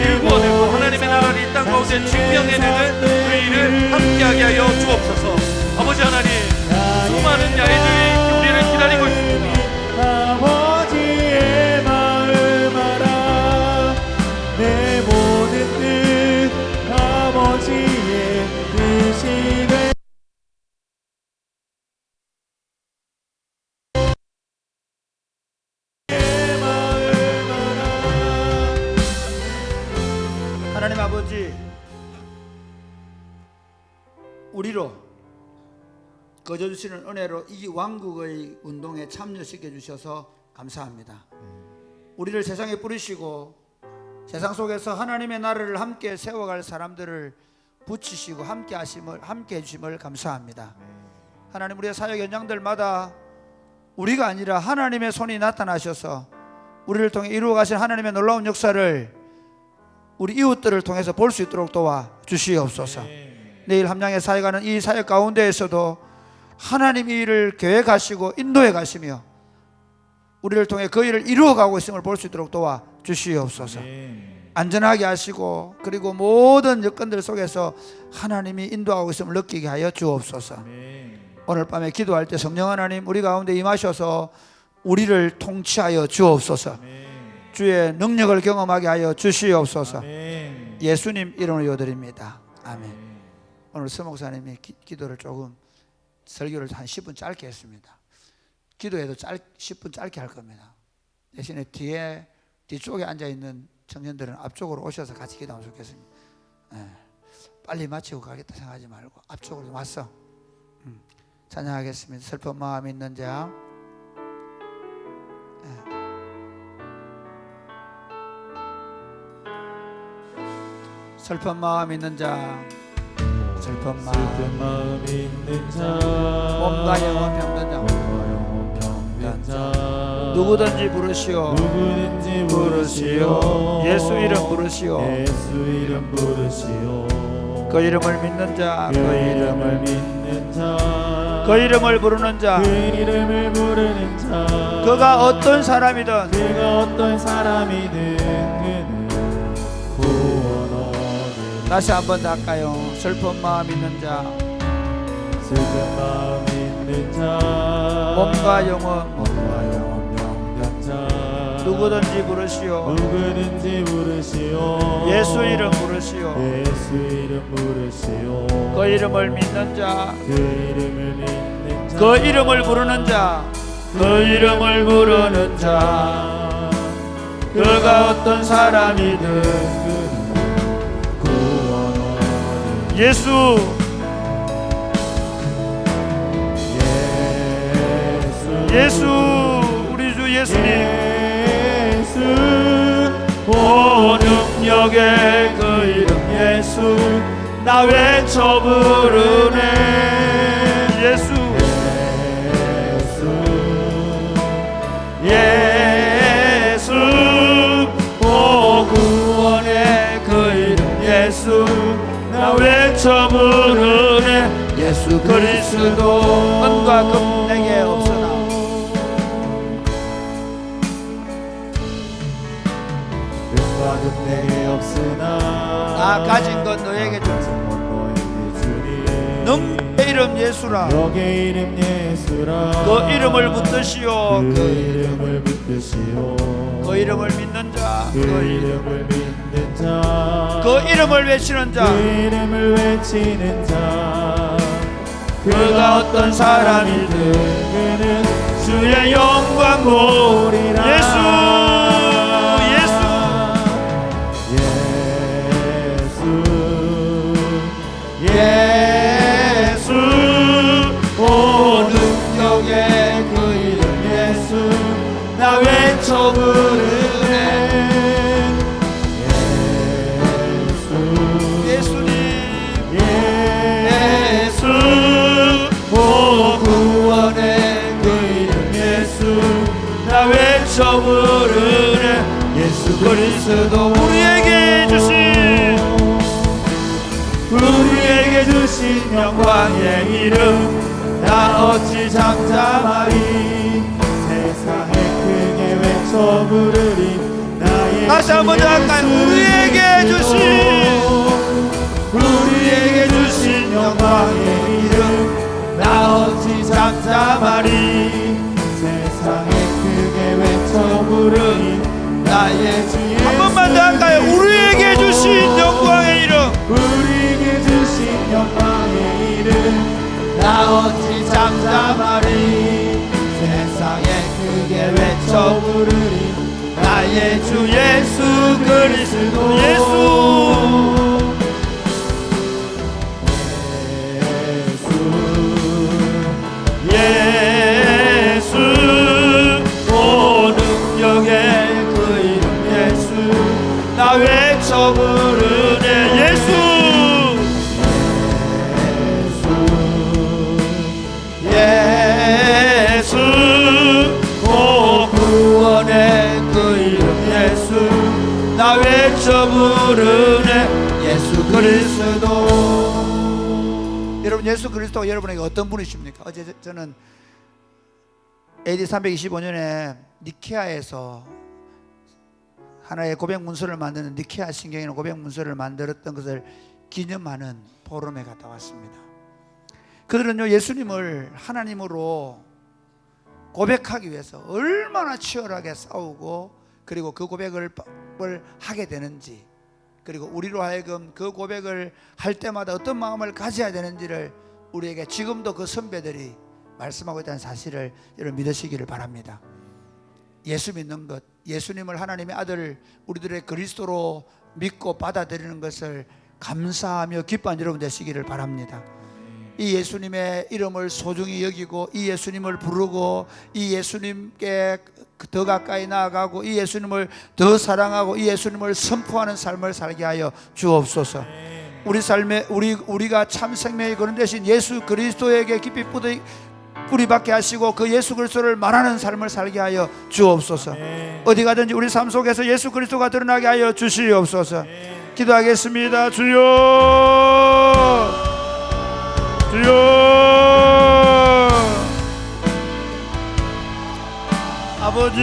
일구어내고 하나님의 나라를 이 땅 가운데 증명해내는 그 일을 함께하게 하여 주옵소서. 아버지 하나님, 수많은 야인들이 우리를 기다리고 있습니다. 아버지의 마음 알아. 내 모든 뜻 아버지의 뜻이 되 하나님 아버지, 우리로 거저 주시는 은혜로 이 왕국의 운동에 참여시켜 주셔서 감사합니다. 우리를 세상에 뿌리시고 세상 속에서 하나님의 나라를 함께 세워갈 사람들을 붙이시고 함께 해주심을 감사합니다. 하나님, 우리의 사역 현장들마다 우리가 아니라 하나님의 손이 나타나셔서 우리를 통해 이루어 가신 하나님의 놀라운 역사를 우리 이웃들을 통해서 볼 수 있도록 도와 주시옵소서. 내일 함양에 사역하는 이 사역 가운데에서도 하나님 이 일을 계획하시고 인도해 가시며 우리를 통해 그 일을 이루어 가고 있음을 볼 수 있도록 도와 주시옵소서. 안전하게 하시고 그리고 모든 여건들 속에서 하나님이 인도하고 있음을 느끼게 하여 주옵소서. 오늘 밤에 기도할 때 성령 하나님 우리 가운데 임하셔서 우리를 통치하여 주옵소서. 주의 능력을 경험하게 하여 주시옵소서. 예수님 이름으로 요드립니다. 아멘. 오늘 서목사님이 기도를 조금 설교를 한 10분 짧게 했습니다. 기도에도 10분 짧게 할 겁니다. 대신에 뒤쪽에 앉아있는 청년들은 앞쪽으로 오셔서 같이 기도하면 좋겠습니다. 빨리 마치고 가겠다 생각하지 말고 앞쪽으로 좀 왔어. 찬양하겠습니다. 슬픈 마음 있는 자. 슬픈 마음 있는 자. 슬픈 마음 있는 자, 몸과 영혼 병든 자, 누구든지 부르시오. 누구든지 부르시오. 예수 이름 부르시오. 예수 이름 부르시오. 그 이름을 믿는 자, 그 이름을 믿는 자, 그 이름을 부르는 자, 그 이름을 부르는 자, 그가 어떤 사람이든 그가 어떤 사람이든 그는 구원 얻으리. 다시 한번 더 할까요? 슬픈 마음 있는 자, 슬픈 마음 있는 자, 몸과 영혼 병든 자, 누구든지 부르시오. 누구든지 부르시오. 예수 이름 부르시오. 예수 이름 부르시오. 그 이름을 믿는 자, 그 이름을 믿는 자, 그 이름을 부르는 자, 그 이름을 부르는 자, 그가 어떤 사람이든 그는 구원 얻으리. 예수 예수 우리 주 예수님. 예수 오 능력의 그 이름 예수 나 외쳐 부르네. 예수 예수 오 구원의 그 이름 예수 나 외쳐 부르네. 예수 그리스도 은과 금 내게 없으나 은과 금 내게 없으나 나 가진 것 너에게 주리. 능의 이름 예수라. 너의 이름 예수라. 그 이름을 붙드시오. 그 이름을 붙드시오. 그 이름을 믿는 자, 그 이름을 믿는 자, 그 이름을 외치는 자, 그 이름을 외치는 자, 그가 어떤 사람이든 그는 주의 영광 보리라. 예수 예수 오 능력의 그 이름 예수 나 외쳐 부르네. 예수님 예수 오 구원의 그 이름 예수 나 외쳐 부르네. 예수 그리스도 우리에게 주신 영광의 이름 나 어찌 잠잠하리. 세상에 크게 외쳐 부르리. 나의 다시 한번 더 할까요? 우리에게 주신 영광의 이름 나 어찌 잠잠하리. 세상에 크게 외쳐 부르리. 나의 주 예수. 한 번만 더 할까요? 우리에게 주신 영광의 이름. 우리에게 주신 영광의 이름 나 어찌 잠잠하리. 세상에 크게 외쳐 부르리. 나의 주 예수 그리스도. 예수 오 나 외쳐 부르네. 예수 예수 오 구원의 그 이름 예수 나 외쳐 부르네. 예수 그리스도. 여러분, 예수 그리스도가 여러분에게 어떤 분이십니까? 어제 저는 AD 325년에 니케아에서 하나의 고백 문서를 만드는 니케아 신경이라는 고백 문서를 만들었던 것을 기념하는 포럼에 갔다 왔습니다. 그들은요, 예수님을 하나님으로 고백하기 위해서 얼마나 치열하게 싸우고, 그리고 그 고백을 하게 되는지, 그리고 우리로 하여금 그 고백을 할 때마다 어떤 마음을 가져야 되는지를 우리에게 지금도 그 선배들이 말씀하고 있다는 사실을 여러분 믿으시기를 바랍니다. 예수 믿는 것, 예수님을 하나님의 아들, 우리들의 그리스도로 믿고 받아들이는 것을 감사하며 기뻐하는 여러분 되시기를 바랍니다. 이 예수님의 이름을 소중히 여기고, 이 예수님을 부르고, 이 예수님께 더 가까이 나아가고, 이 예수님을 더 사랑하고, 이 예수님을 선포하는 삶을 살게 하여 주옵소서. 우리 삶에 우리가 참 생명이 거는 대신 예수 그리스도에게 깊이 뿌리박게 하시고, 그 예수 그리스도를 말하는 삶을 살게 하여 주옵소서. 어디 가든지 우리 삶 속에서 예수 그리스도가 드러나게 하여 주시옵소서. 기도하겠습니다. 주여 주여 아버지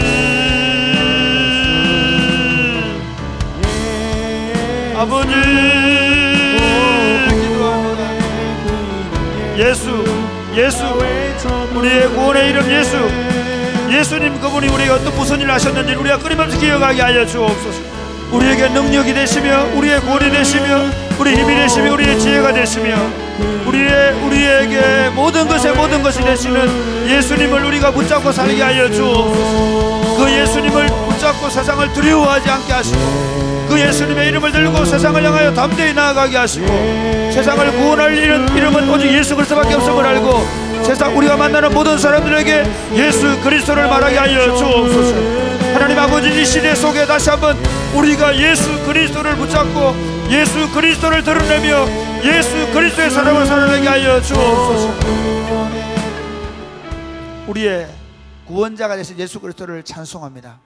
아버지 기도합니다. 예수 우리의 구원의 이름 예수, 예수님 그분이 우리에게 어떤 무슨 일을 하셨는지 우리가 끊임없이 기억하게 하여 주옵소서. 우리에게 능력이 되시며, 우리의 구원이 되시며, 우리 힘이 되시며, 우리의 지혜가 되시며, 우리에게 모든 것이 되시는 예수님을 우리가 붙잡고 살게 하여 주옵소서. 그 예수님을 붙잡고 세상을 두려워하지 않게 하시고, 그 예수님의 이름을 들고 세상을 향하여 담대히 나아가게 하시고, 세상을 구원할 이름은 오직 예수 그리스도밖에 없음을 알고, 세상 우리가 만나는 모든 사람들에게 예수 그리스도를 말하게 하여 주옵소서. 하나님 아버지, 이 시대 속에 다시 한번 우리가 예수 그리스도를 붙잡고 예수 그리스도를 드러내며 예수 그리스도의 사랑을 살아내게 하여 주옵소서. 우리의 구원자가 되신 예수 그리스도를 찬송합니다.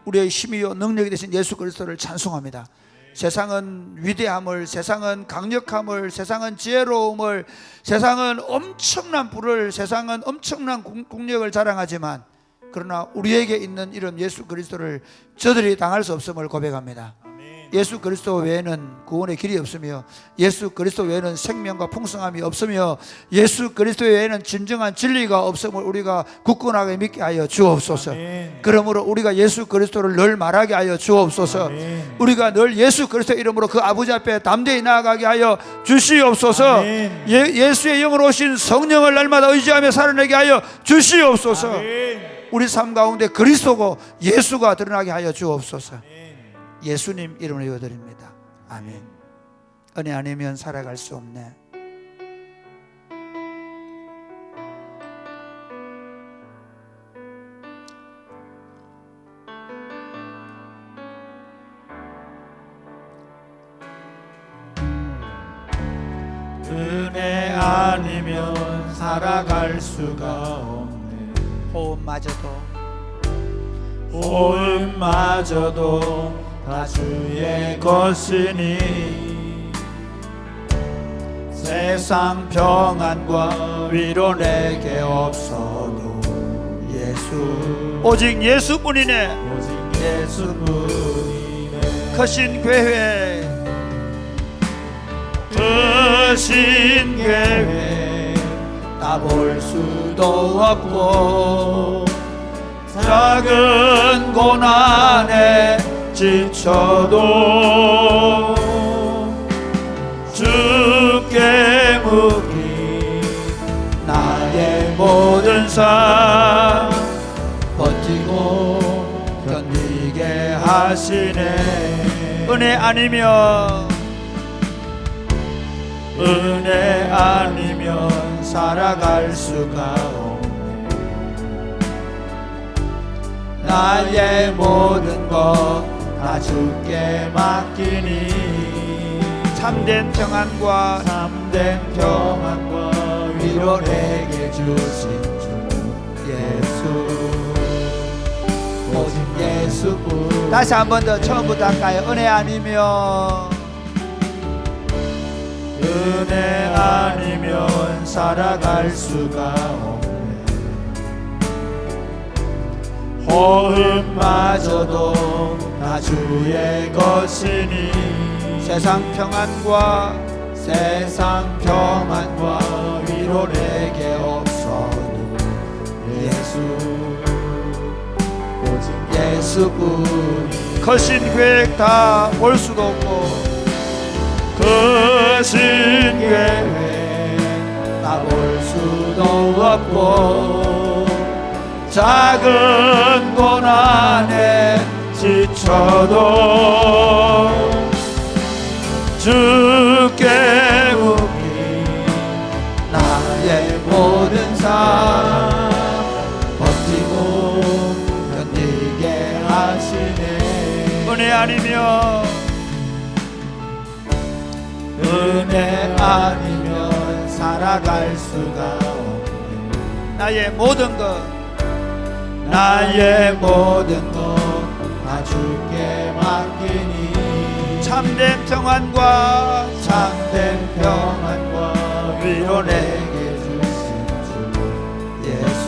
우리의 힘이요 능력이 되신 예수 그리스도를 찬송합니다. 세상은 위대함을, 세상은 강력함을, 세상은 지혜로움을, 세상은 엄청난 부를, 세상은 엄청난 국력을 자랑하지만, 그러나 우리에게 있는 이름 예수 그리스도를 저들이 당할 수 없음을 고백합니다. 예수 그리스도 외에는 구원의 길이 없으며, 예수 그리스도 외에는 생명과 풍성함이 없으며, 예수 그리스도 외에는 진정한 진리가 없음을 우리가 굳건하게 믿게 하여 주옵소서. 그러므로 우리가 예수 그리스도를 늘 말하게 하여 주옵소서. 우리가 늘 예수 그리스도 이름으로 그 아버지 앞에 담대히 나아가게 하여 주시옵소서. 예수의 영으로 오신 성령을 날마다 의지하며 살아내게 하여 주시옵소서. 우리 삶 가운데 그리스도고 예수가 드러나게 하여 주옵소서. 예수님 이름으로 기도드립니다. 아멘. 은혜 아니면 살아갈 수 없네. 은혜 아니면 살아갈 수가 없네. 호흡마저도 다 주의 것이니, 세상 평안과 위로 내게 없어도 예수, 오직 예수뿐이네. 오직 예수뿐이네. 크신 괴회, 크신 계획 다 볼 수도 없고, 작은 고난에 지쳐도 주께 묻기 나의 모든 삶 버티고 견디게 하시네. 은혜 아니면 살아갈 수가 없네. 나의 모든 것 나 주께 맡기니 참된 평안과 참된 평안과 위로 내게 주신 주 예수 오직 예수뿐. 다시 한 번 더 처음부터 할까요? 은혜 아니면 은혜 아니면 살아갈 수가 없네. 호흡마저도 나 주의 것이니 세상 평안과 세상 평안과 위로 내게 없어도 예수 오직 예수뿐이. 거신 계획 다 볼 수도 없고 거신 계획 다 볼 수도 없고 작은 고난에 지쳐도 주께 묻기 나의 모든 삶 버티고 견디게 하시네. 은혜 아니면 은혜 아니면 살아갈 수가 없네. 나의 모든 것 나의 모든 것 다 주께 맡기니 참된 평안과 참된 평안과 위로 내게 주신 주 예수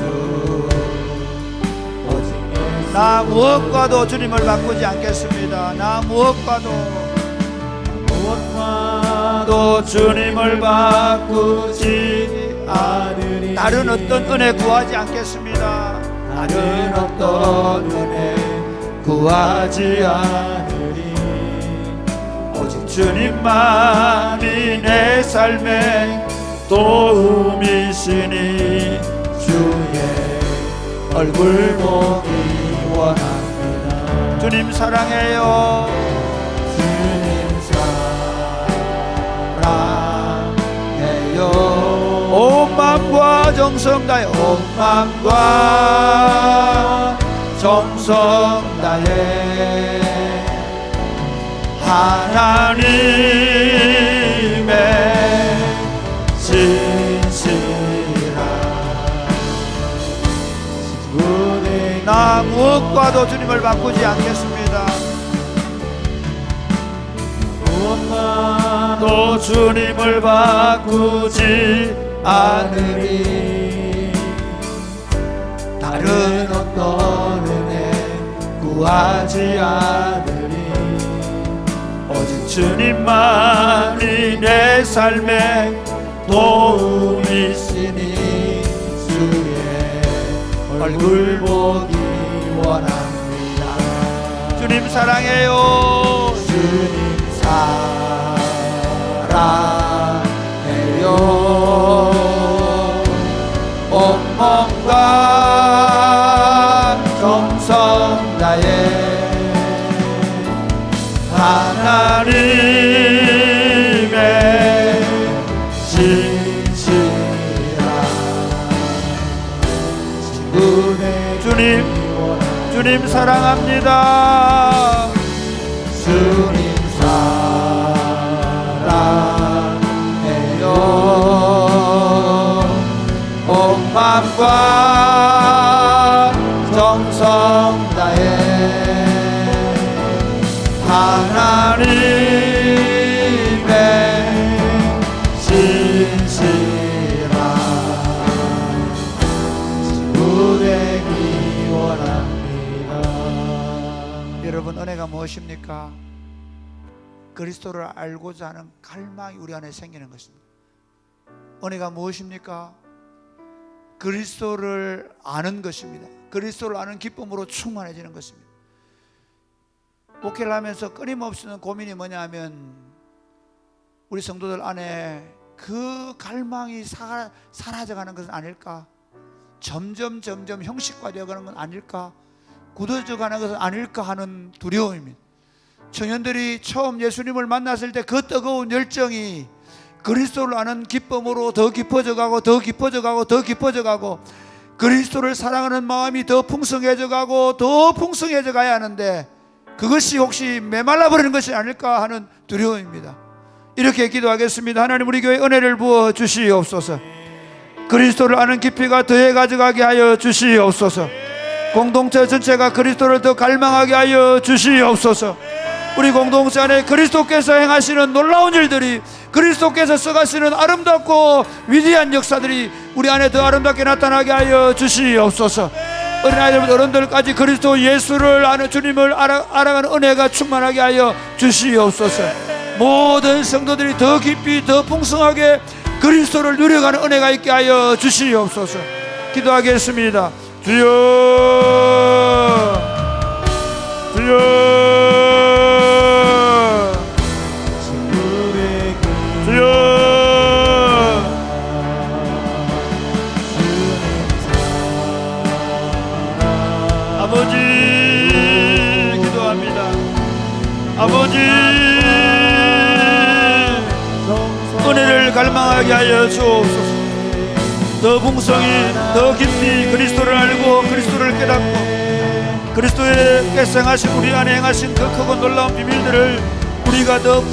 오직 예수. 나 무엇과도 주님을 바꾸지 않겠습니다. 나 무엇과도 무엇과도 주님을 바꾸지 않으리. 다른 어떤 은혜 구하지 않겠습니다. 다른 어떤 은혜 구하지 않으리. 오직 주님만이 내 삶의 도움이시니 주의 얼굴 보기 원합니다. 주님 사랑해요. 주님 사랑해요. 온 마음과 정성 다해 온 마음과 정성 다해 하나님의 진실한 은혜. 나 무엇과도 주님을 바꾸지 않겠습니다. 무엇과도 주님을 바꾸지 않으리. 다른 어떤 은혜 구하지 않으리. 오직 주님만이 내 삶의 도움이시니 주의 얼굴 보기 원합니다. 주님 사랑해요. 주님 사랑해요. 온 몸과 정성 다해 하나님의 진실한 은혜. 주님 사랑합니다. 주님 사랑해요. 온 마음과 정성 다해 하나님의 진실한 친구 되기 원합니다. 여러분 은혜가 무엇입니까? 그리스도를 알고자 하는 갈망이 우리 안에 생기는 것입니다. 은혜가 무엇입니까? 그리스도를 아는 것입니다. 그리스도를 아는 기쁨으로 충만해지는 것입니다. 목회를 하면서 끊임없이 고민이 뭐냐면 우리 성도들 안에 그 갈망이 사라져가는 것은 아닐까? 점점 형식화되어가는 건 아닐까? 굳어져가는 것은 아닐까 하는 두려움입니다. 청년들이 처음 예수님을 만났을 때 그 뜨거운 열정이 그리스도를 아는 기쁨으로 더 깊어져가고 더 깊어져가고 더 깊어져가고 그리스도를 사랑하는 마음이 더 풍성해져가고 더 풍성해져 가야 하는데 그것이 혹시 메말라 버리는 것이 아닐까 하는 두려움입니다. 이렇게 기도하겠습니다. 하나님, 우리 교회 은혜를 부어 주시옵소서. 그리스도를 아는 깊이가 더해 가져가게 하여 주시옵소서. 공동체 전체가 그리스도를 더 갈망하게 하여 주시옵소서. 우리 공동체 안에 그리스도께서 행하시는 놀라운 일들이, 그리스도께서 써가시는 아름답고 위대한 역사들이 우리 안에 더 아름답게 나타나게 하여 주시옵소서. 어린아이들부터 어른들까지 그리스도 예수를 아는, 주님을 알아가는 은혜가 충만하게 하여 주시옵소서. 모든 성도들이 더 깊이 더 풍성하게 그리스도를 누려가는 은혜가 있게 하여 주시옵소서. 기도하겠습니다. 주여, 주여, 주여. 아버지 기도합니다. 아버지 은혜를 갈망하게 하여 주옵소서. 더 풍성히 더 깊이 그리스도를 알고 그리스도를 깨닫고 그리스도께서 행하신 우리 안에 행하신 그 크고 놀라운 비밀들을 우리가 더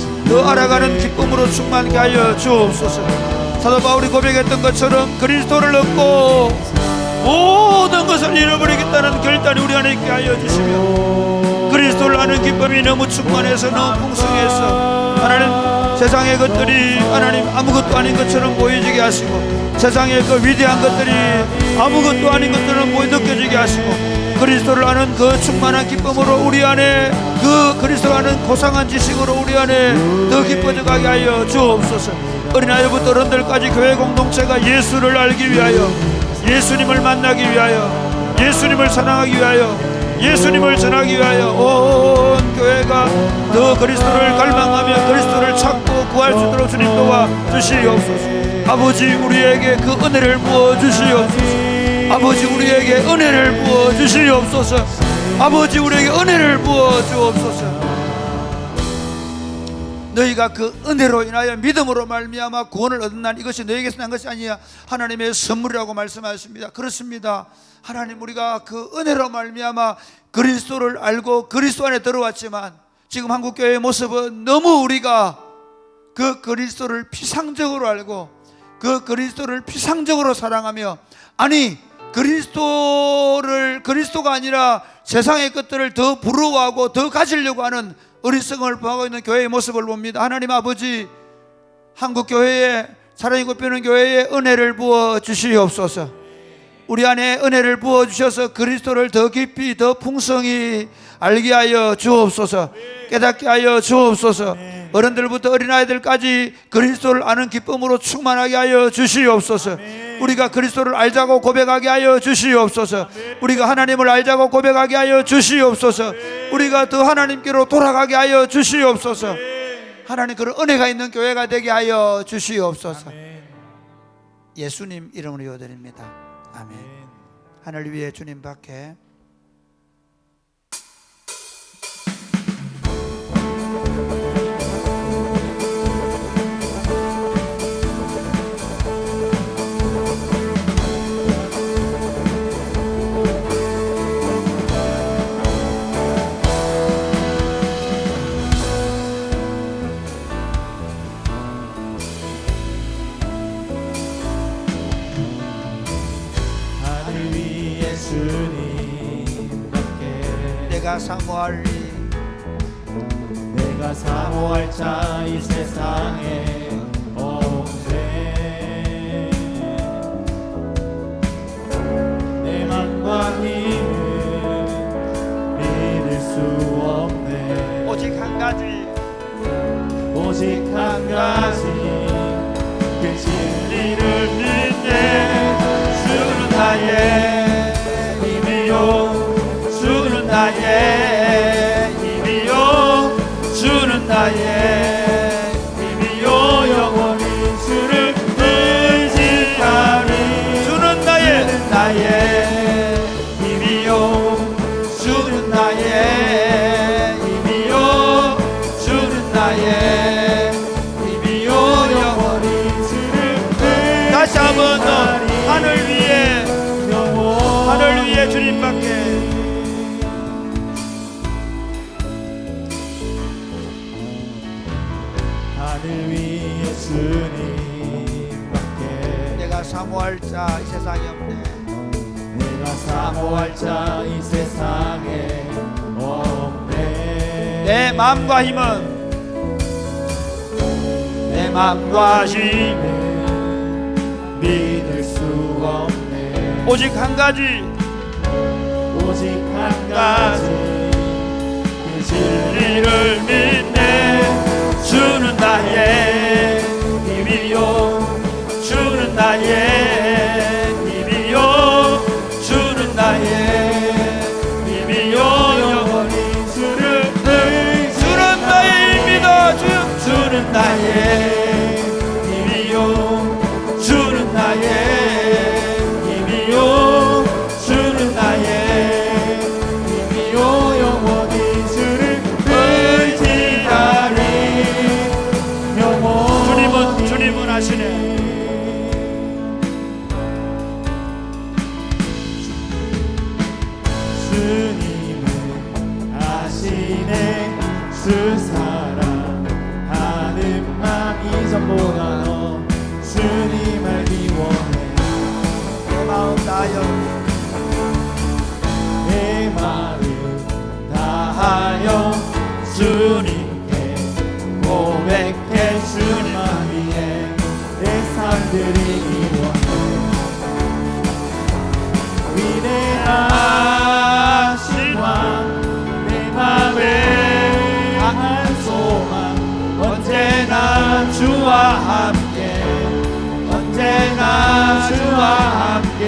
알아가는 기쁨으로 충만하게 하여 주옵소서. 사도 바울이 고백했던 것처럼 그리스도를 얻고 모든 것을 잃어버리겠다는 결단이 우리 안에 있게 하여 주시며 그리스도를 아는 기쁨이 너무 충만해서 너무 풍성해서 하나님 세상의 것들이 하나님 아무것도 아닌 것처럼 보여지게 하시고 세상의 그 위대한 것들이 아무것도 아닌 것처럼 느껴지게 하시고 그리스도를 아는 그 충만한 기쁨으로 우리 안에 그 그리스도를 아는 고상한 지식으로 우리 안에 더 깊어져 가게 하여 주옵소서. 어린아이부터 어른들까지 교회 공동체가 예수를 알기 위하여 예수님을 만나기 위하여 예수님을 사랑하기 위하여 예수님을 전하기 위하여 온 교회가 더 그리스도를 갈망하며 그리스도를 찾고 구할 수 있도록 주님 도와 주시옵소서. 아버지 우리에게 그 은혜를 부어 주시옵소서. 아버지 우리에게 은혜를 부어 주시옵소서. 아버지 우리에게 은혜를 부어 주옵소서. 너희가 그 은혜로 인하여 믿음으로 말미암아 구원을 얻은 날 이것이 너희에게서 난 것이 아니야 하나님의 선물이라고 말씀하셨습니다. 그렇습니다. 하나님 우리가 그 은혜로 말미암아 그리스도를 알고 그리스도 안에 들어왔지만 지금 한국교회의 모습은 너무 우리가 그 그리스도를 피상적으로 알고 그 그리스도를 피상적으로 사랑하며 아니 그리스도가 아니라 세상의 것들을 더 부러워하고 더 가지려고 하는 어리석음을 보하고 있는 교회의 모습을 봅니다. 하나님 아버지 한국교회에 사랑이 굽히는 교회에 은혜를 부어 주시옵소서. 우리 안에 은혜를 부어 주셔서 그리스도를 더 깊이 더 풍성히 알게 하여 주옵소서. 깨닫게 하여 주옵소서. 어른들부터 어린아이들까지 그리스도를 아는 기쁨으로 충만하게 하여 주시옵소서. 우리가 그리스도를 알자고 고백하게 하여 주시옵소서. 우리가 하나님을 알자고 고백하게 하여 주시옵소서. 우리가 더 하나님께로 돌아가게 하여 주시옵소서. 하나님 그런 은혜가 있는 교회가 되게 하여 주시옵소서. 예수님 이름으로 기도드립니다. 아멘. 하늘 위에 주님 밖에 내가 사모할 자 이 세상에 없네. 내 맘과 힘은 믿을 수 없네. 오직 한 가지 그 진리를 믿네. 주는 나의 힘이요 주는 나의 힘이요 주는 나의 힘이요 영원히 주를 의지하리. 주는 나의 힘이요 주는 나의 힘이요 주는 나의 힘이요 영원히 주를 의지하리. 다시 한번 더 하늘 위에 주님밖에 하늘 위에 주님밖에 내가 사모할 자 이 세상에 없네. 내가 사모할 자 이 세상에 없네. 내 마음과 힘은 내 마음과 힘은 믿을 수 없네. 오직 한 가지 오직 한 가지 그 진리를 믿네. 주는 나의 힘이요 주는 나의 힘이요 주는 나의 힘이요 영원히 주는 나의 힘이다. 주는 나의 힘이요 주는 나의 힘이요 주는 나의 힘이요 영원히 주를 의지하리. 영원히 주님은 하시네. 주님은 아시네. 주 사랑하는 맘 이전보다 더 주님 알기 원해. 내 마음 다하여 내 마음 다하여 주님께 고백해. 주님만 위해 내 삶 드리기 원해. 위대하신 왕 내 맘에 강한 소망 언제나 주와 함께 언제나 주와 함께.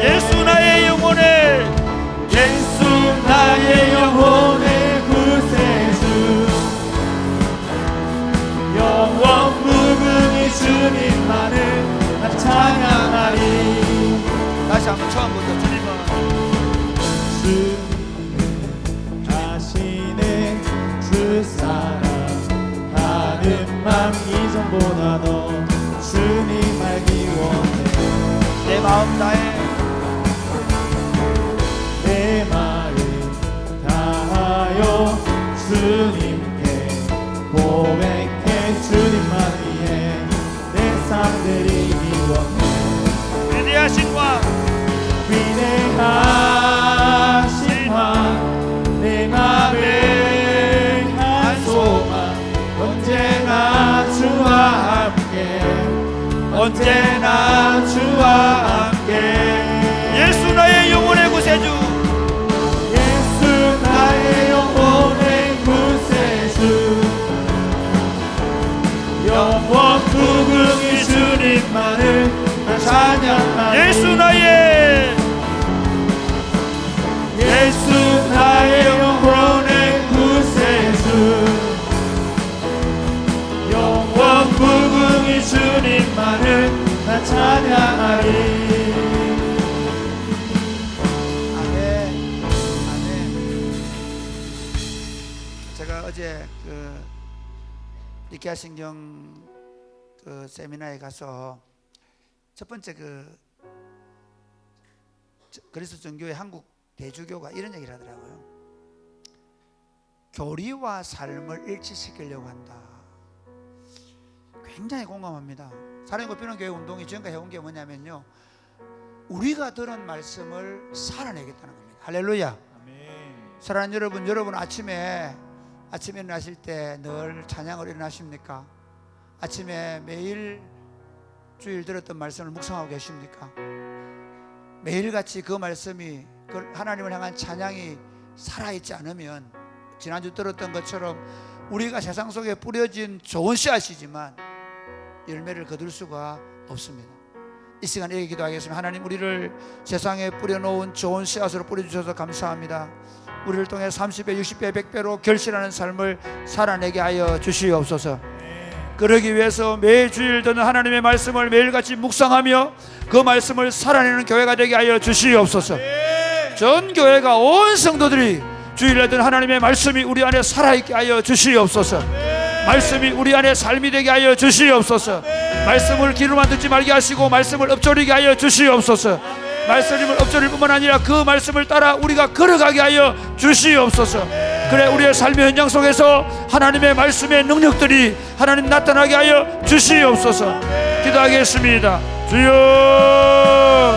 예수 나의 영혼의 예수 나의 영혼의 구세주 영원 무궁히 주님만을 나 찬양하리. 다시 한번 처음부터 주님은 주님은 아시네. 주 사랑하는 맘 이전보다 더 주님 알기 원해. 내 마음 다해 내 마음 다하여 주님께 고백해. 주님만 위해 내 삶 드리기 원해. 위대하신 왕 위대하신 왕 내 맘에 한 소망 언제나 주와 함께 언제나 주와 함께. 예수 나의 영혼의 구세주 예수 나의 영혼의 구세주 영원 무궁히 주님만을 나 찬양하리. 예수 나의 영혼의 구세주 영원 무궁히 주님만을 나 찬양하리. 아멘. 아멘. 제가 어제 그 니케아 신경 그 세미나에 가서 첫 번째 그리스도 정교회 한국 대주교가 이런 얘기를 하더라고요. 교리와 삶을 일치시키려고 한다. 굉장히 공감합니다. 사랑과 피는 교회 운동이 지금까지 해온 게 뭐냐면요, 우리가 들은 말씀을 살아내겠다는 겁니다. 할렐루야. 아멘. 사랑하는 여러분 아침에 일어나실 때 늘 찬양으로 일어나십니까? 아침에 매일 주일 들었던 말씀을 묵상하고 계십니까? 매일같이 그 말씀이 하나님을 향한 찬양이 살아있지 않으면 지난주 들었던 것처럼 우리가 세상 속에 뿌려진 좋은 씨앗이지만 열매를 거둘 수가 없습니다. 이 시간에 이렇게 기도하겠습니다. 하나님, 우리를 세상에 뿌려놓은 좋은 씨앗으로 뿌려주셔서 감사합니다. 우리를 통해 30배, 60배, 100배로 결실하는 삶을 살아내게 하여 주시옵소서. 그러기 위해서 매주일 듣는 하나님의 말씀을 매일같이 묵상하며 그 말씀을 살아내는 교회가 되게 하여 주시옵소서. 전 교회가 온 성도들이 주일에 듣는 하나님의 말씀이 우리 안에 살아있게 하여 주시옵소서. 말씀이 우리 안에 삶이 되게 하여 주시옵소서. 말씀을 귀로만 듣지 말게 하시고 말씀을 읊조리게 하여 주시옵소서. 말씀을 읊조릴 뿐만 아니라 그 말씀을 따라 우리가 걸어가게 하여 주시옵소서. 그래 우리의 삶의 현장 속에서 하나님의 말씀의 능력들이 하나님 나타나게 하여 주시옵소서. 기도하겠습니다. 주여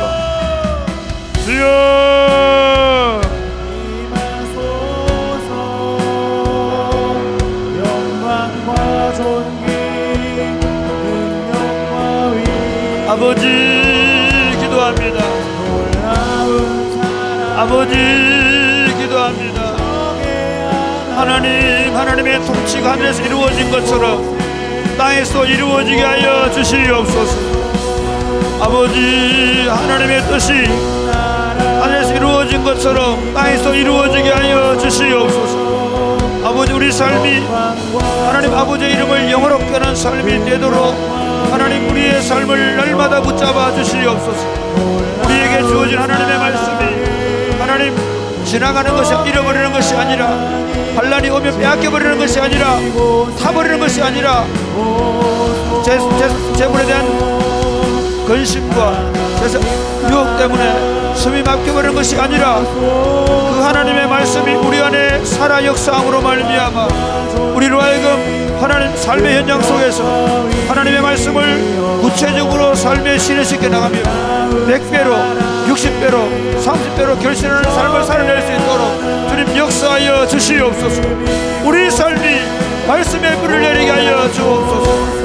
주여 임하소서. 영광과 존귀 능력과 위 아버지 기도합니다. 놀라운 사랑 아버지 기도합니다. 하나님의 통치가 하늘에서 이루어진 것처럼 땅에서 이루어지게 하여 주시옵소서. 아버지 하나님의 뜻이 하늘에서 이루어진 것처럼 땅에서 이루어지게 하여 주시옵소서. 아버지 우리 삶이 하나님 아버지의 이름을 영화롭게 하는 삶이 되도록 하나님 우리의 삶을 날마다 붙잡아 주시옵소서. 우리에게 주어진 하나님의 말씀이 하나님 지나가는 것이 잃어버리는 것이 아니라 환난이 오면 빼앗겨버리는 것이 아니라 타버리는 것이 아니라 재물에 대한 근심과 유혹 때문에 숨이 막혀버리는 것이 아니라 그 하나님의 말씀이 우리 안에 살아 역사함으로 말미암아 우리로 하여금 하나님 삶의 현장 속에서 하나님의 말씀을 구체적으로 삶에 실현시켜 나가며 100배로 60배로 30배로 결실하는 삶을 살아낼 수 있도록 주님 역사하여 주시옵소서. 우리 삶이 말씀의 불을 내리게 하여 주옵소서.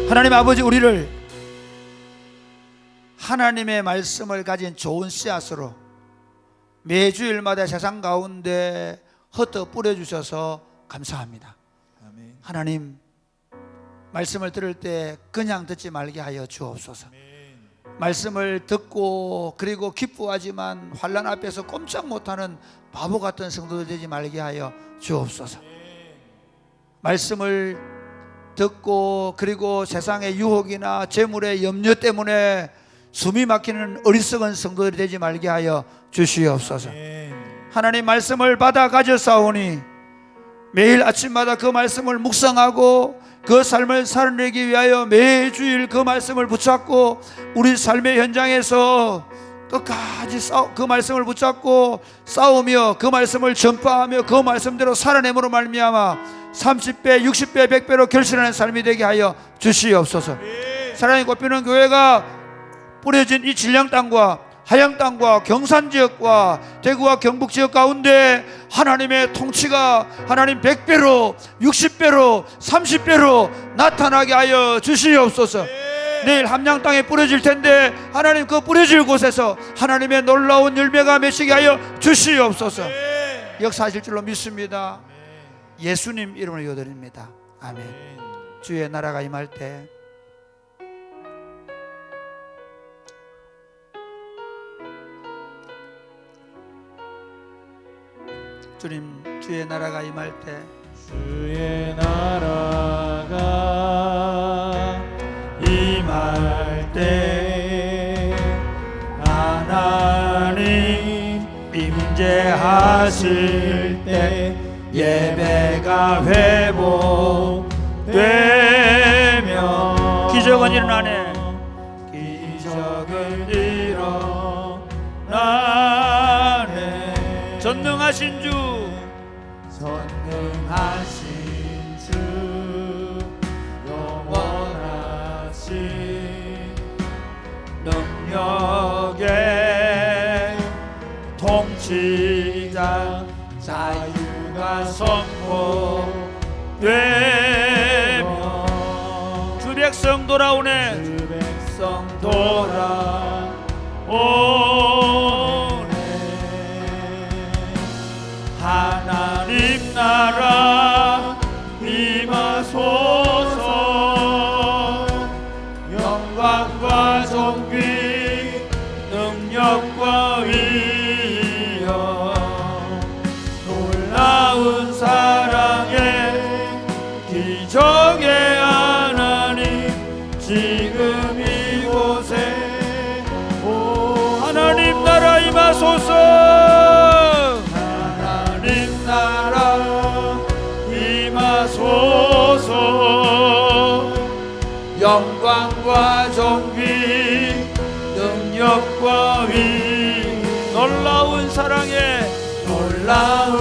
하나님 아버지 우리를 하나님의 말씀을 가진 좋은 씨앗으로 매주일마다 세상 가운데 흩어 뿌려주셔서 감사합니다. 아멘. 하나님 말씀을 들을 때 그냥 듣지 말게 하여 주옵소서. 말씀을 듣고 그리고 기뻐하지만 환난 앞에서 꼼짝 못하는 바보 같은 성도들 되지 말게 하여 주옵소서. 말씀을 듣고 그리고 세상의 유혹이나 재물의 염려 때문에 숨이 막히는 어리석은 성도들이 되지 말게 하여 주시옵소서. 하나님 말씀을 받아 가져싸우니 매일 아침마다 그 말씀을 묵상하고 그 삶을 살아내기 위하여 매주일 그 말씀을 붙잡고 우리 삶의 현장에서 끝까지 그 말씀을 붙잡고 싸우며 그 말씀을 전파하며 그 말씀대로 살아내므로 말미암아 30배, 60배, 100배로 결실하는 삶이 되게 하여 주시옵소서. 사랑이 꽃피는 교회가 뿌려진 이 진량 땅과 하양 땅과 경산 지역과 대구와 경북 지역 가운데 하나님의 통치가 하나님 100배로 60배로 30배로 나타나게 하여 주시옵소서. 내일 함양 땅에 뿌려질 텐데 하나님 그 뿌려질 곳에서 하나님의 놀라운 열매가 맺히게 하여 주시옵소서. 역사하실 줄로 믿습니다. 예수님 이름으로 기도드립니다. 아멘. 주의 나라가 임할 때 주님 주의 나라가 임할 때 주의 나라가 임할 때 하나님 임재하실 때 예배가 회복되며 기적은 일어나네. 기적은 일어나네. 전능하신 주 전능하신 주 영원하신 능력의 통치자 자유가 선포되며 주 백성 돌아오네. 주 백성 돌아오네. 하나님 나라 임하소서. 영광과 존귀 능력과 위엄 놀라운 사랑의 기적의 하나님 지금 이곳에 오 하나님 나라 임하소서. 하나님 나라 임하소서. 영광과 존귀 능력과 위 놀라운 사랑의 놀라운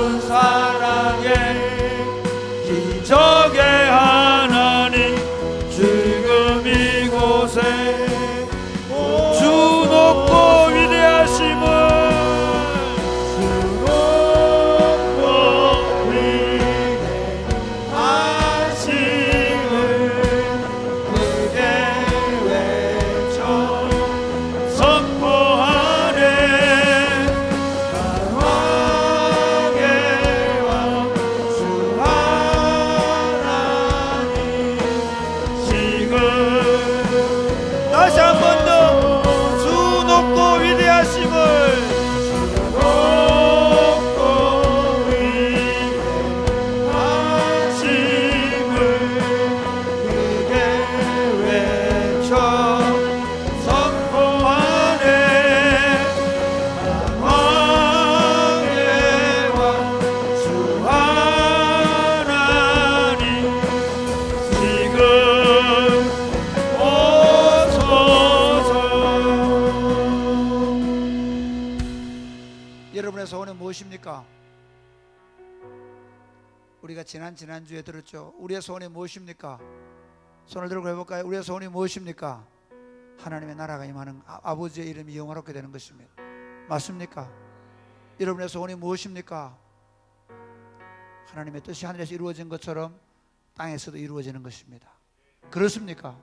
우리가 지난주에 들었죠. 우리의 소원이 무엇입니까? 손을 들고 해볼까요? 우리의 소원이 무엇입니까? 하나님의 나라가 임하는 아버지의 이름이 영화롭게 되는 것입니다. 맞습니까? 여러분의 소원이 무엇입니까? 하나님의 뜻이 하늘에서 이루어진 것처럼 땅에서도 이루어지는 것입니다. 그렇습니까?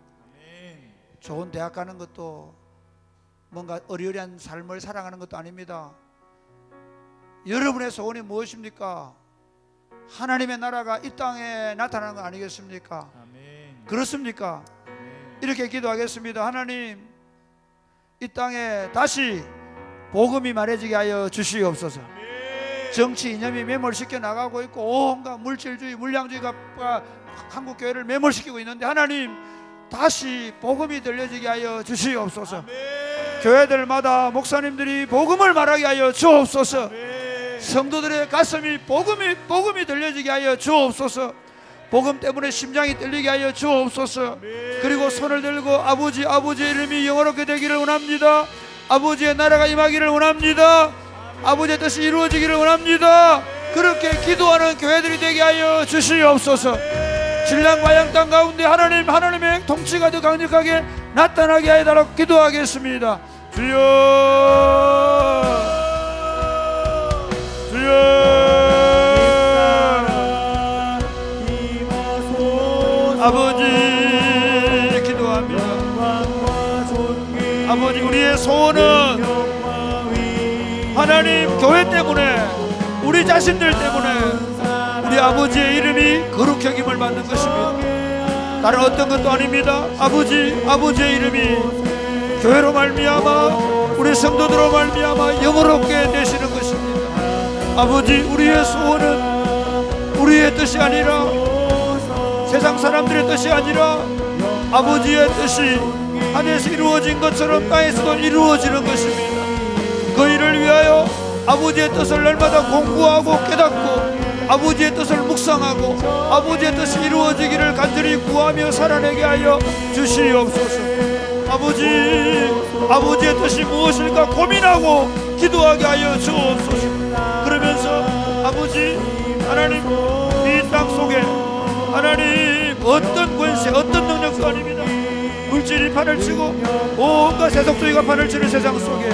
좋은 대학 가는 것도 뭔가 어리어리한 삶을 살아가는 것도 아닙니다. 여러분의 소원이 무엇입니까? 하나님의 나라가 이 땅에 나타나는 거 아니겠습니까? 아멘. 그렇습니까? 아멘. 이렇게 기도하겠습니다. 하나님, 이 땅에 다시 복음이 말해지게 하여 주시옵소서. 정치 이념이 매몰시켜 나가고 있고 온갖 물질주의, 물량주의가 한국 교회를 매몰시키고 있는데 하나님, 다시 복음이 들려지게 하여 주시옵소서. 교회들마다 목사님들이 복음을 말하게 하여 주옵소서. 성도들의 가슴이 복음이 들려지게 하여 주옵소서. 복음 때문에 심장이 떨리게 하여 주옵소서. 그리고 손을 들고 아버지의 이름이 영원롭게 되기를 원합니다. 아버지의 나라가 임하기를 원합니다. 아버지의 뜻이 이루어지기를 원합니다. 그렇게 기도하는 교회들이 되게 하여 주시옵소서. 신랑과 양 땅 가운데 하나님의 통치가 더 강력하게 나타나게 하여달라고 기도하겠습니다. 주여, 주여. 아버지 기도합니다. 아버지, 우리의 소원은 하나님 교회 때문에, 우리 자신들 때문에 우리 아버지의 이름이 거룩히 여김을 받는 것입니다. 다른 어떤 것도 아닙니다. 아버지의 이름이 교회로 말미암아 우리 성도들로 말미암아 영원롭게 되시는 것입니다. 아버지, 우리의 소원은 우리의 뜻이 아니라, 세상 사람들의 뜻이 아니라 아버지의 뜻이 하늘에서 이루어진 것처럼 땅에서도 이루어지는 것입니다. 그 일을 위하여 아버지의 뜻을 날마다 공부하고 깨닫고 아버지의 뜻을 묵상하고 아버지의 뜻이 이루어지기를 간절히 구하며 살아내게 하여 주시옵소서. 아버지의 뜻이 무엇일까 고민하고 기도하게 하여 주옵소서. 그러면서 아버지 하나님, 이 땅 속에 하나님 어떤 권세, 어떤 능력도 아닙니다. 물질이 판을 치고 온갖 세속주의가 판을 치는 세상 속에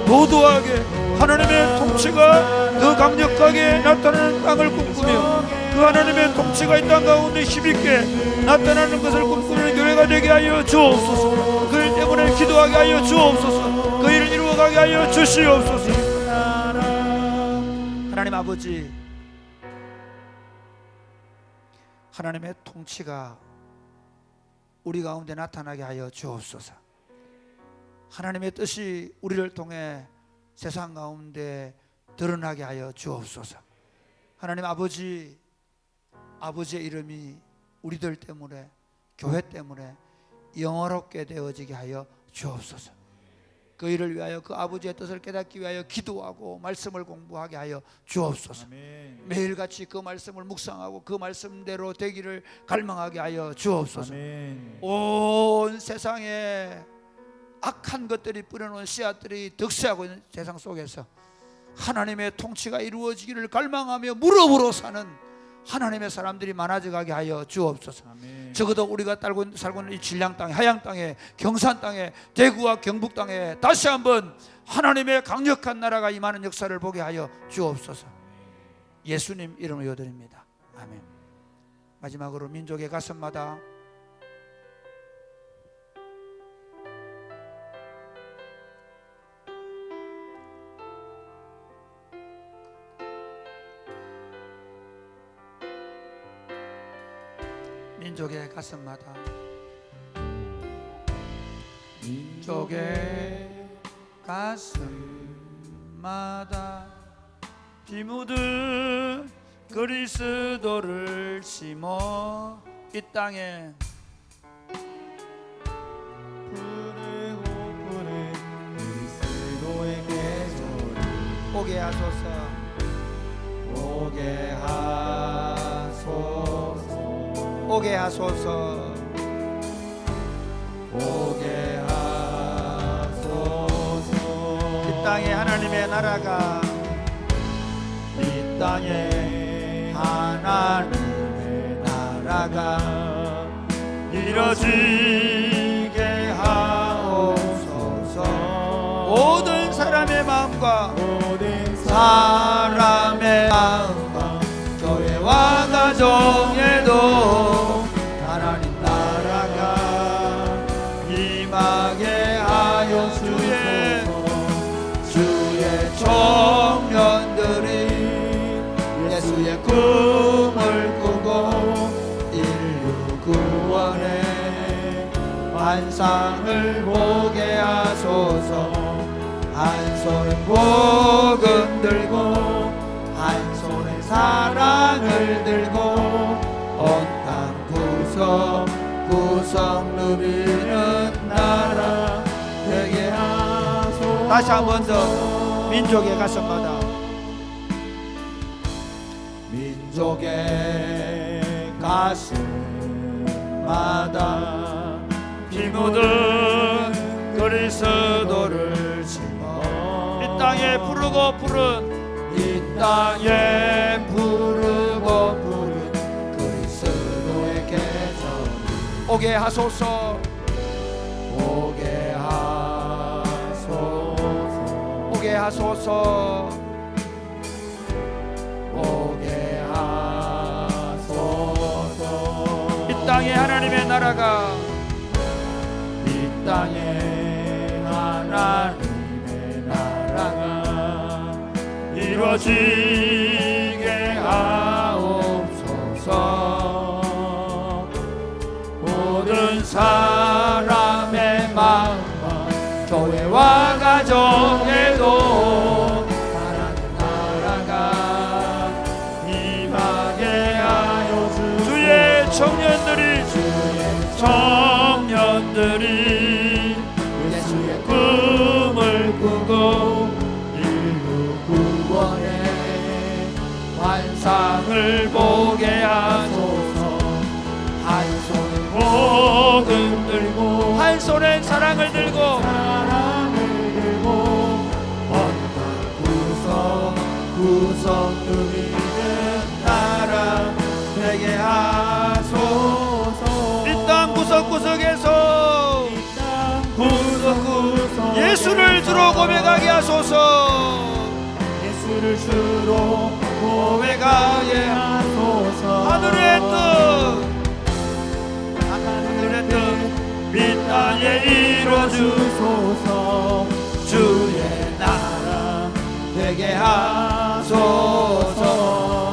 도도하게 하나님의 통치가 더 강력하게 나타나는 땅을 꿈꾸며 그 하나님의 통치가 이 땅 가운데 힘있게 나타나는 것을 꿈꾸는 교회가 되게 하여 주옵소서. 그 일 때문에 기도하게 하여 주옵소서. 그 일을 이루어가게 하여 주시옵소서. 하나님 아버지, 하나님의 통치가 우리 가운데 나타나게 하여 주옵소서. 하나님의 뜻이 우리를 통해 세상 가운데 드러나게 하여 주옵소서. 하나님 아버지의 이름이 우리들 때문에, 교회 때문에 영원롭게 되어지게 하여 주옵소서. 그 일을 위하여, 그 아버지의 뜻을 깨닫기 위하여 기도하고 말씀을 공부하게 하여 주옵소서. 아멘. 매일같이 그 말씀을 묵상하고 그 말씀대로 되기를 갈망하게 하여 주옵소서. 아멘. 온 세상에 악한 것들이 뿌려놓은 씨앗들이 득세하고 있는 세상 속에서 하나님의 통치가 이루어지기를 갈망하며 무릎으로 사는 하나님의 사람들이 많아져가게 하여 주옵소서. 아멘. 적어도 우리가 살고 있는 이 진량 땅에, 하양 땅에, 경산 땅에, 대구와 경북 땅에 다시 한번 하나님의 강력한 나라가 임하는 역사를 보게 하여 주옵소서. 예수님 이름으로 기도드립니다. 아멘. 마지막으로 민족의 가슴마다 민족의 가슴마다 민족의 가슴마다 피 묻은 그리스도를 심어 이 땅에 푸르고 그리스도의 계절이 오게 하소서. 오게 하소서. 오게 하소서. 오게 하소서. 이 땅에 하나님의 나라가, 이 땅에 하나님의 나라가 이뤄지게 하옵소서. 모든 사람의 마음과 모든 사람의 마음과 교회와 가정에도 하나님 나라가 임하게 하여 주의 청년들이 예수의 꿈을 꾸고 인류 구원의 환상을 보게 하소서. 한 손은 복음 들고 한 손에 사랑을 들고 온 땅 구성 누비는 나라 되게 하소서. 다시 한 번 더 민족의 가슴마다 민족의 가슴마다 피 묻은 그리스도를 심어 이 땅에 부르고 부른 이 땅에 부르고 부른 그리스도의 계절 오게 하소서. 오게 하소서. 오게 하소서. 오게 하소서. 이 땅에 하나님의 나라가 이 땅에 하나님의 나라가 이루어지게 하옵소서. 모든 사람의 마음과 교회와 가정에도 하나님 나라가 임하게 하여 주의 청년들이 예수의 꿈을 꾸고 인류 구원의 환상을 보게 하소서. 한 손은 복음 들고 한 손엔 사랑을 들고 언덕 구성 누리는 나라 되게 하소서. 이 땅 구석구석에서 예수를 주로 고백하게 하소서. 예수를 주로 고백하게 하소서. 하늘의 뜻 이 땅에 이루어주소서. 주의 나라 되게 하소서.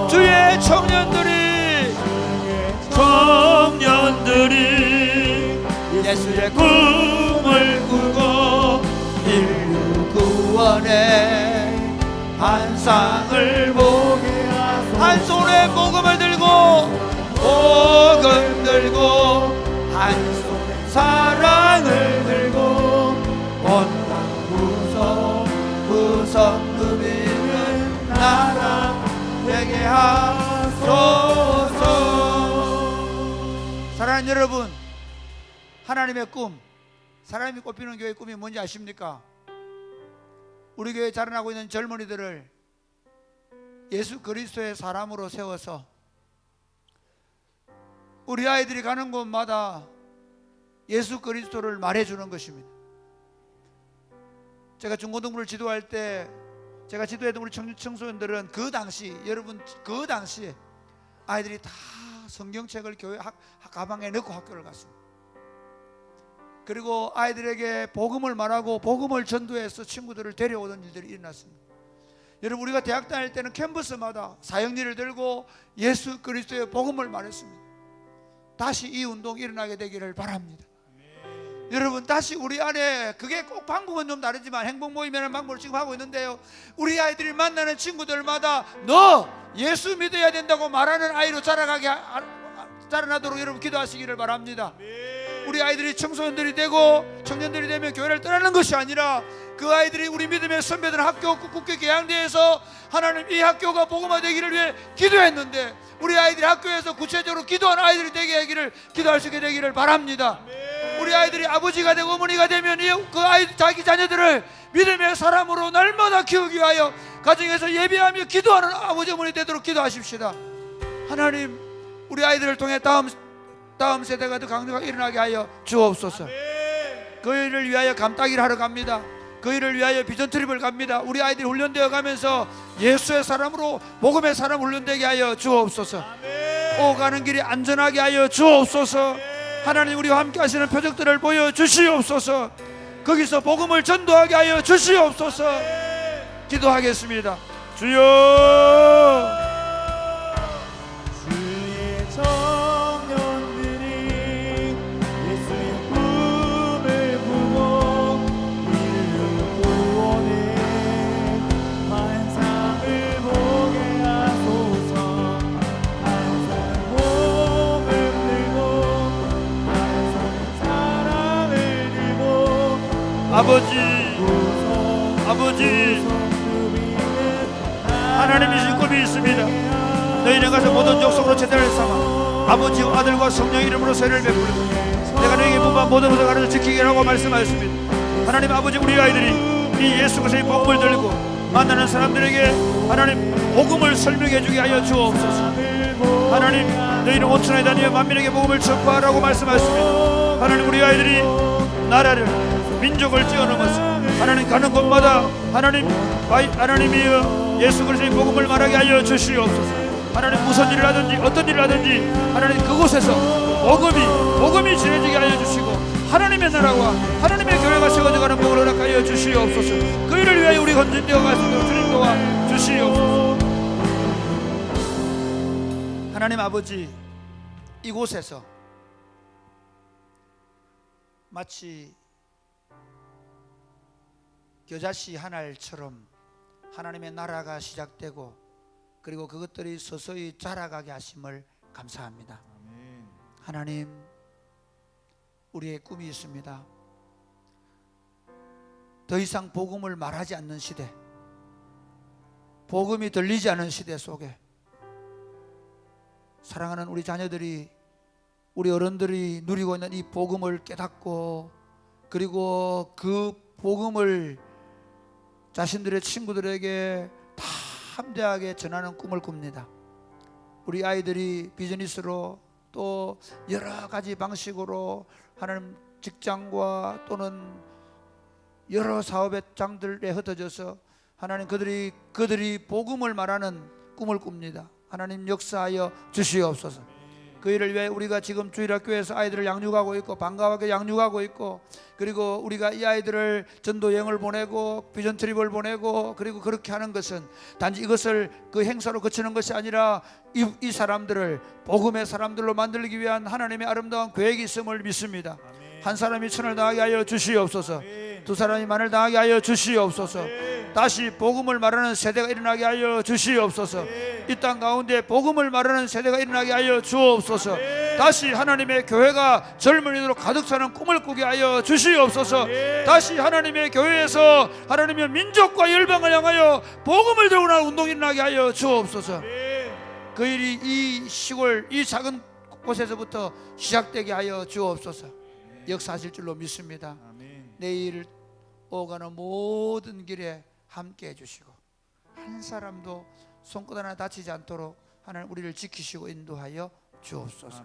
주의 청년들이 예수의 꿈을 꾸고 인류 구원의 환상을 보게 하소서. 한 손에 복음을 들고 한 손에 사랑을 들고 온 땅 구성 누비는 나라 되게 하소서. 사랑하는 여러분, 하나님의 꿈, 사람이 꼽히는 교회의 꿈이 뭔지 아십니까? 우리 교회에 자라나고 있는 젊은이들을 예수 그리스도의 사람으로 세워서 우리 아이들이 가는 곳마다 예수 그리스도를 말해주는 것입니다. 제가 중고등부를 지도할 때 제가 지도했던 우리 청소년들은 그 당시에 아이들이 다 성경책을 교회 가방에 넣고 학교를 갔습니다. 그리고 아이들에게 복음을 말하고 복음을 전도해서 친구들을 데려오던 일들이 일어났습니다. 여러분, 우리가 대학 다닐 때는 캠퍼스마다 사형리를 들고 예수 그리스도의 복음을 말했습니다. 다시 이 운동이 일어나게 되기를 바랍니다. 여러분, 다시 우리 안에, 그게 꼭 방법은 좀 다르지만 행복 모임이라는 방법을 지금 하고 있는데요, 우리 아이들이 만나는 친구들마다 너 예수 믿어야 된다고 말하는 아이로 자라나도록 여러분 기도하시기를 바랍니다. 우리 아이들이 청소년들이 되고 청년들이 되면 교회를 떠나는 것이 아니라 그 아이들이 우리 믿음의 선배들 학교 국회 개항대에서 하나님 이 학교가 복음화 되기를 위해 기도했는데 우리 아이들이 학교에서 구체적으로 기도하는 아이들이 되게 하기를 기도할 수 있게 되기를 바랍니다. 우리 아이들이 아버지가 되고 어머니가 되면 그 아이 자기 자녀들을 믿음의 사람으로 날마다 키우기 위하여 가정에서 예배하며 기도하는 아버지 어머니 되도록 기도하십시다. 하나님 우리 아이들을 통해 다음 세대가 더 강력하게 일어나게 하여 주옵소서. 그 일을 위하여 감따기를 하러 갑니다. 그 일을 위하여 비전 트립을 갑니다. 우리 아이들이 훈련되어 가면서 예수의 사람으로 복음의 사람 훈련되게 하여 주옵소서. 오가는 길이 안전하게 하여 주옵소서. 하나님 우리와 함께 하시는 표적들을 보여 주시옵소서. 거기서 복음을 전도하게 하여 주시옵소서. 기도하겠습니다. 주여, 주의 청년들이 예수의 꿈을 꾸고 이를 구원의 환상을 보게 하소서. 한 손은 복음 들고 한 손은 사랑을 들고 아버지 하나님이신 꿈이 있습니다. 너희는 가서 모든 족속으로 제자를 삼아 아버지와 아들과 성령 이름으로 세례를 베풀고 내가 너희에게 분반 모든 것을 가르쳐 지키게 하라고 말씀하였습니다. 하나님 아버지, 우리 아이들이 이 예수 그리스도의 복음을 들고 만나는 사람들에게 하나님 복음을 설명해 주게 하여 주옵소서. 하나님 너희는 온 천하에 다니며 만민에게 복음을 전파하라고 말씀하셨습니다. 하나님 우리 아이들이 나라를 민족을 뛰어넘어서 하나님 가는 곳마다 하나님이여 예수 그리스도의 복음을 말하게 하여 주시옵소서. 하나님 무슨 일을 하든지 어떤 일을 하든지 하나님 그곳에서 복음이 전해지게 하여 주시고 하나님의 나라와 하나님의 교회가 세워져가는 복을 허락하여 주시옵소서. 그 일을 위하여 우리 헌신되어 가시도록 주님 도와 주시옵소서. 하나님 아버지, 이곳에서 마치 겨자씨 한 알처럼 하나님의 나라가 시작되고 그리고 그것들이 서서히 자라가게 하심을 감사합니다. 하나님, 우리의 꿈이 있습니다. 더 이상 복음을 말하지 않는 시대, 복음이 들리지 않은 시대 속에 사랑하는 우리 자녀들이, 우리 어른들이 누리고 있는 이 복음을 깨닫고 그리고 그 복음을 자신들의 친구들에게 다 함대하게 전하는 꿈을 꿉니다. 우리 아이들이 비즈니스로 또 여러 가지 방식으로 하나님 직장과 또는 여러 사업의 장들에 흩어져서 하나님 그들이 복음을 말하는 꿈을 꿉니다. 하나님 역사하여 주시옵소서. 그 일을 위해 우리가 지금 주일학교에서 아이들을 양육하고 있고 방과하게 양육하고 있고 그리고 우리가 이 아이들을 전도 여행을 보내고 비전 트립을 보내고 그리고 그렇게 하는 것은 단지 이것을 그 행사로 그치는 것이 아니라 이 사람들을 복음의 사람들로 만들기 위한 하나님의 아름다운 계획이 있음을 믿습니다. 한 사람이 천을 당하게 하여 주시옵소서. 두 사람이 만을 당하게 하여 주시옵소서. 다시 복음을 말하는 세대가 일어나게 하여 주시옵소서. 이 땅 가운데 복음을 말하는 세대가 일어나게 하여 주옵소서. 다시 하나님의 교회가 젊은이들로 가득 차는 꿈을 꾸게 하여 주시옵소서. 다시 하나님의 교회에서 하나님의 민족과 열방을 향하여 복음을 들고 나가는 운동이 일어나게 하여 주옵소서. 그 일이 이 시골 이 작은 곳에서부터 시작되게 하여 주옵소서. 역사하실 줄로 믿습니다. 내일 오가는 모든 길에 함께 해주시고 한 사람도 손끝 하나 다치지 않도록 하나님 우리를 지키시고 인도하여 주옵소서.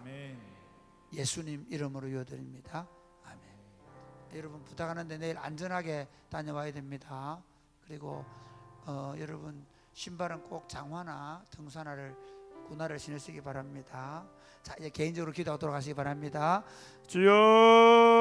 예수님 이름으로 요드립니다. 아멘. 여러분 부탁하는데 내일 안전하게 다녀와야 됩니다. 그리고 여러분 신발은 꼭 장화나 등산화를 군화를 신으시기 바랍니다. 자, 이제 개인적으로 기도하도록 하시기 바랍니다. 주여.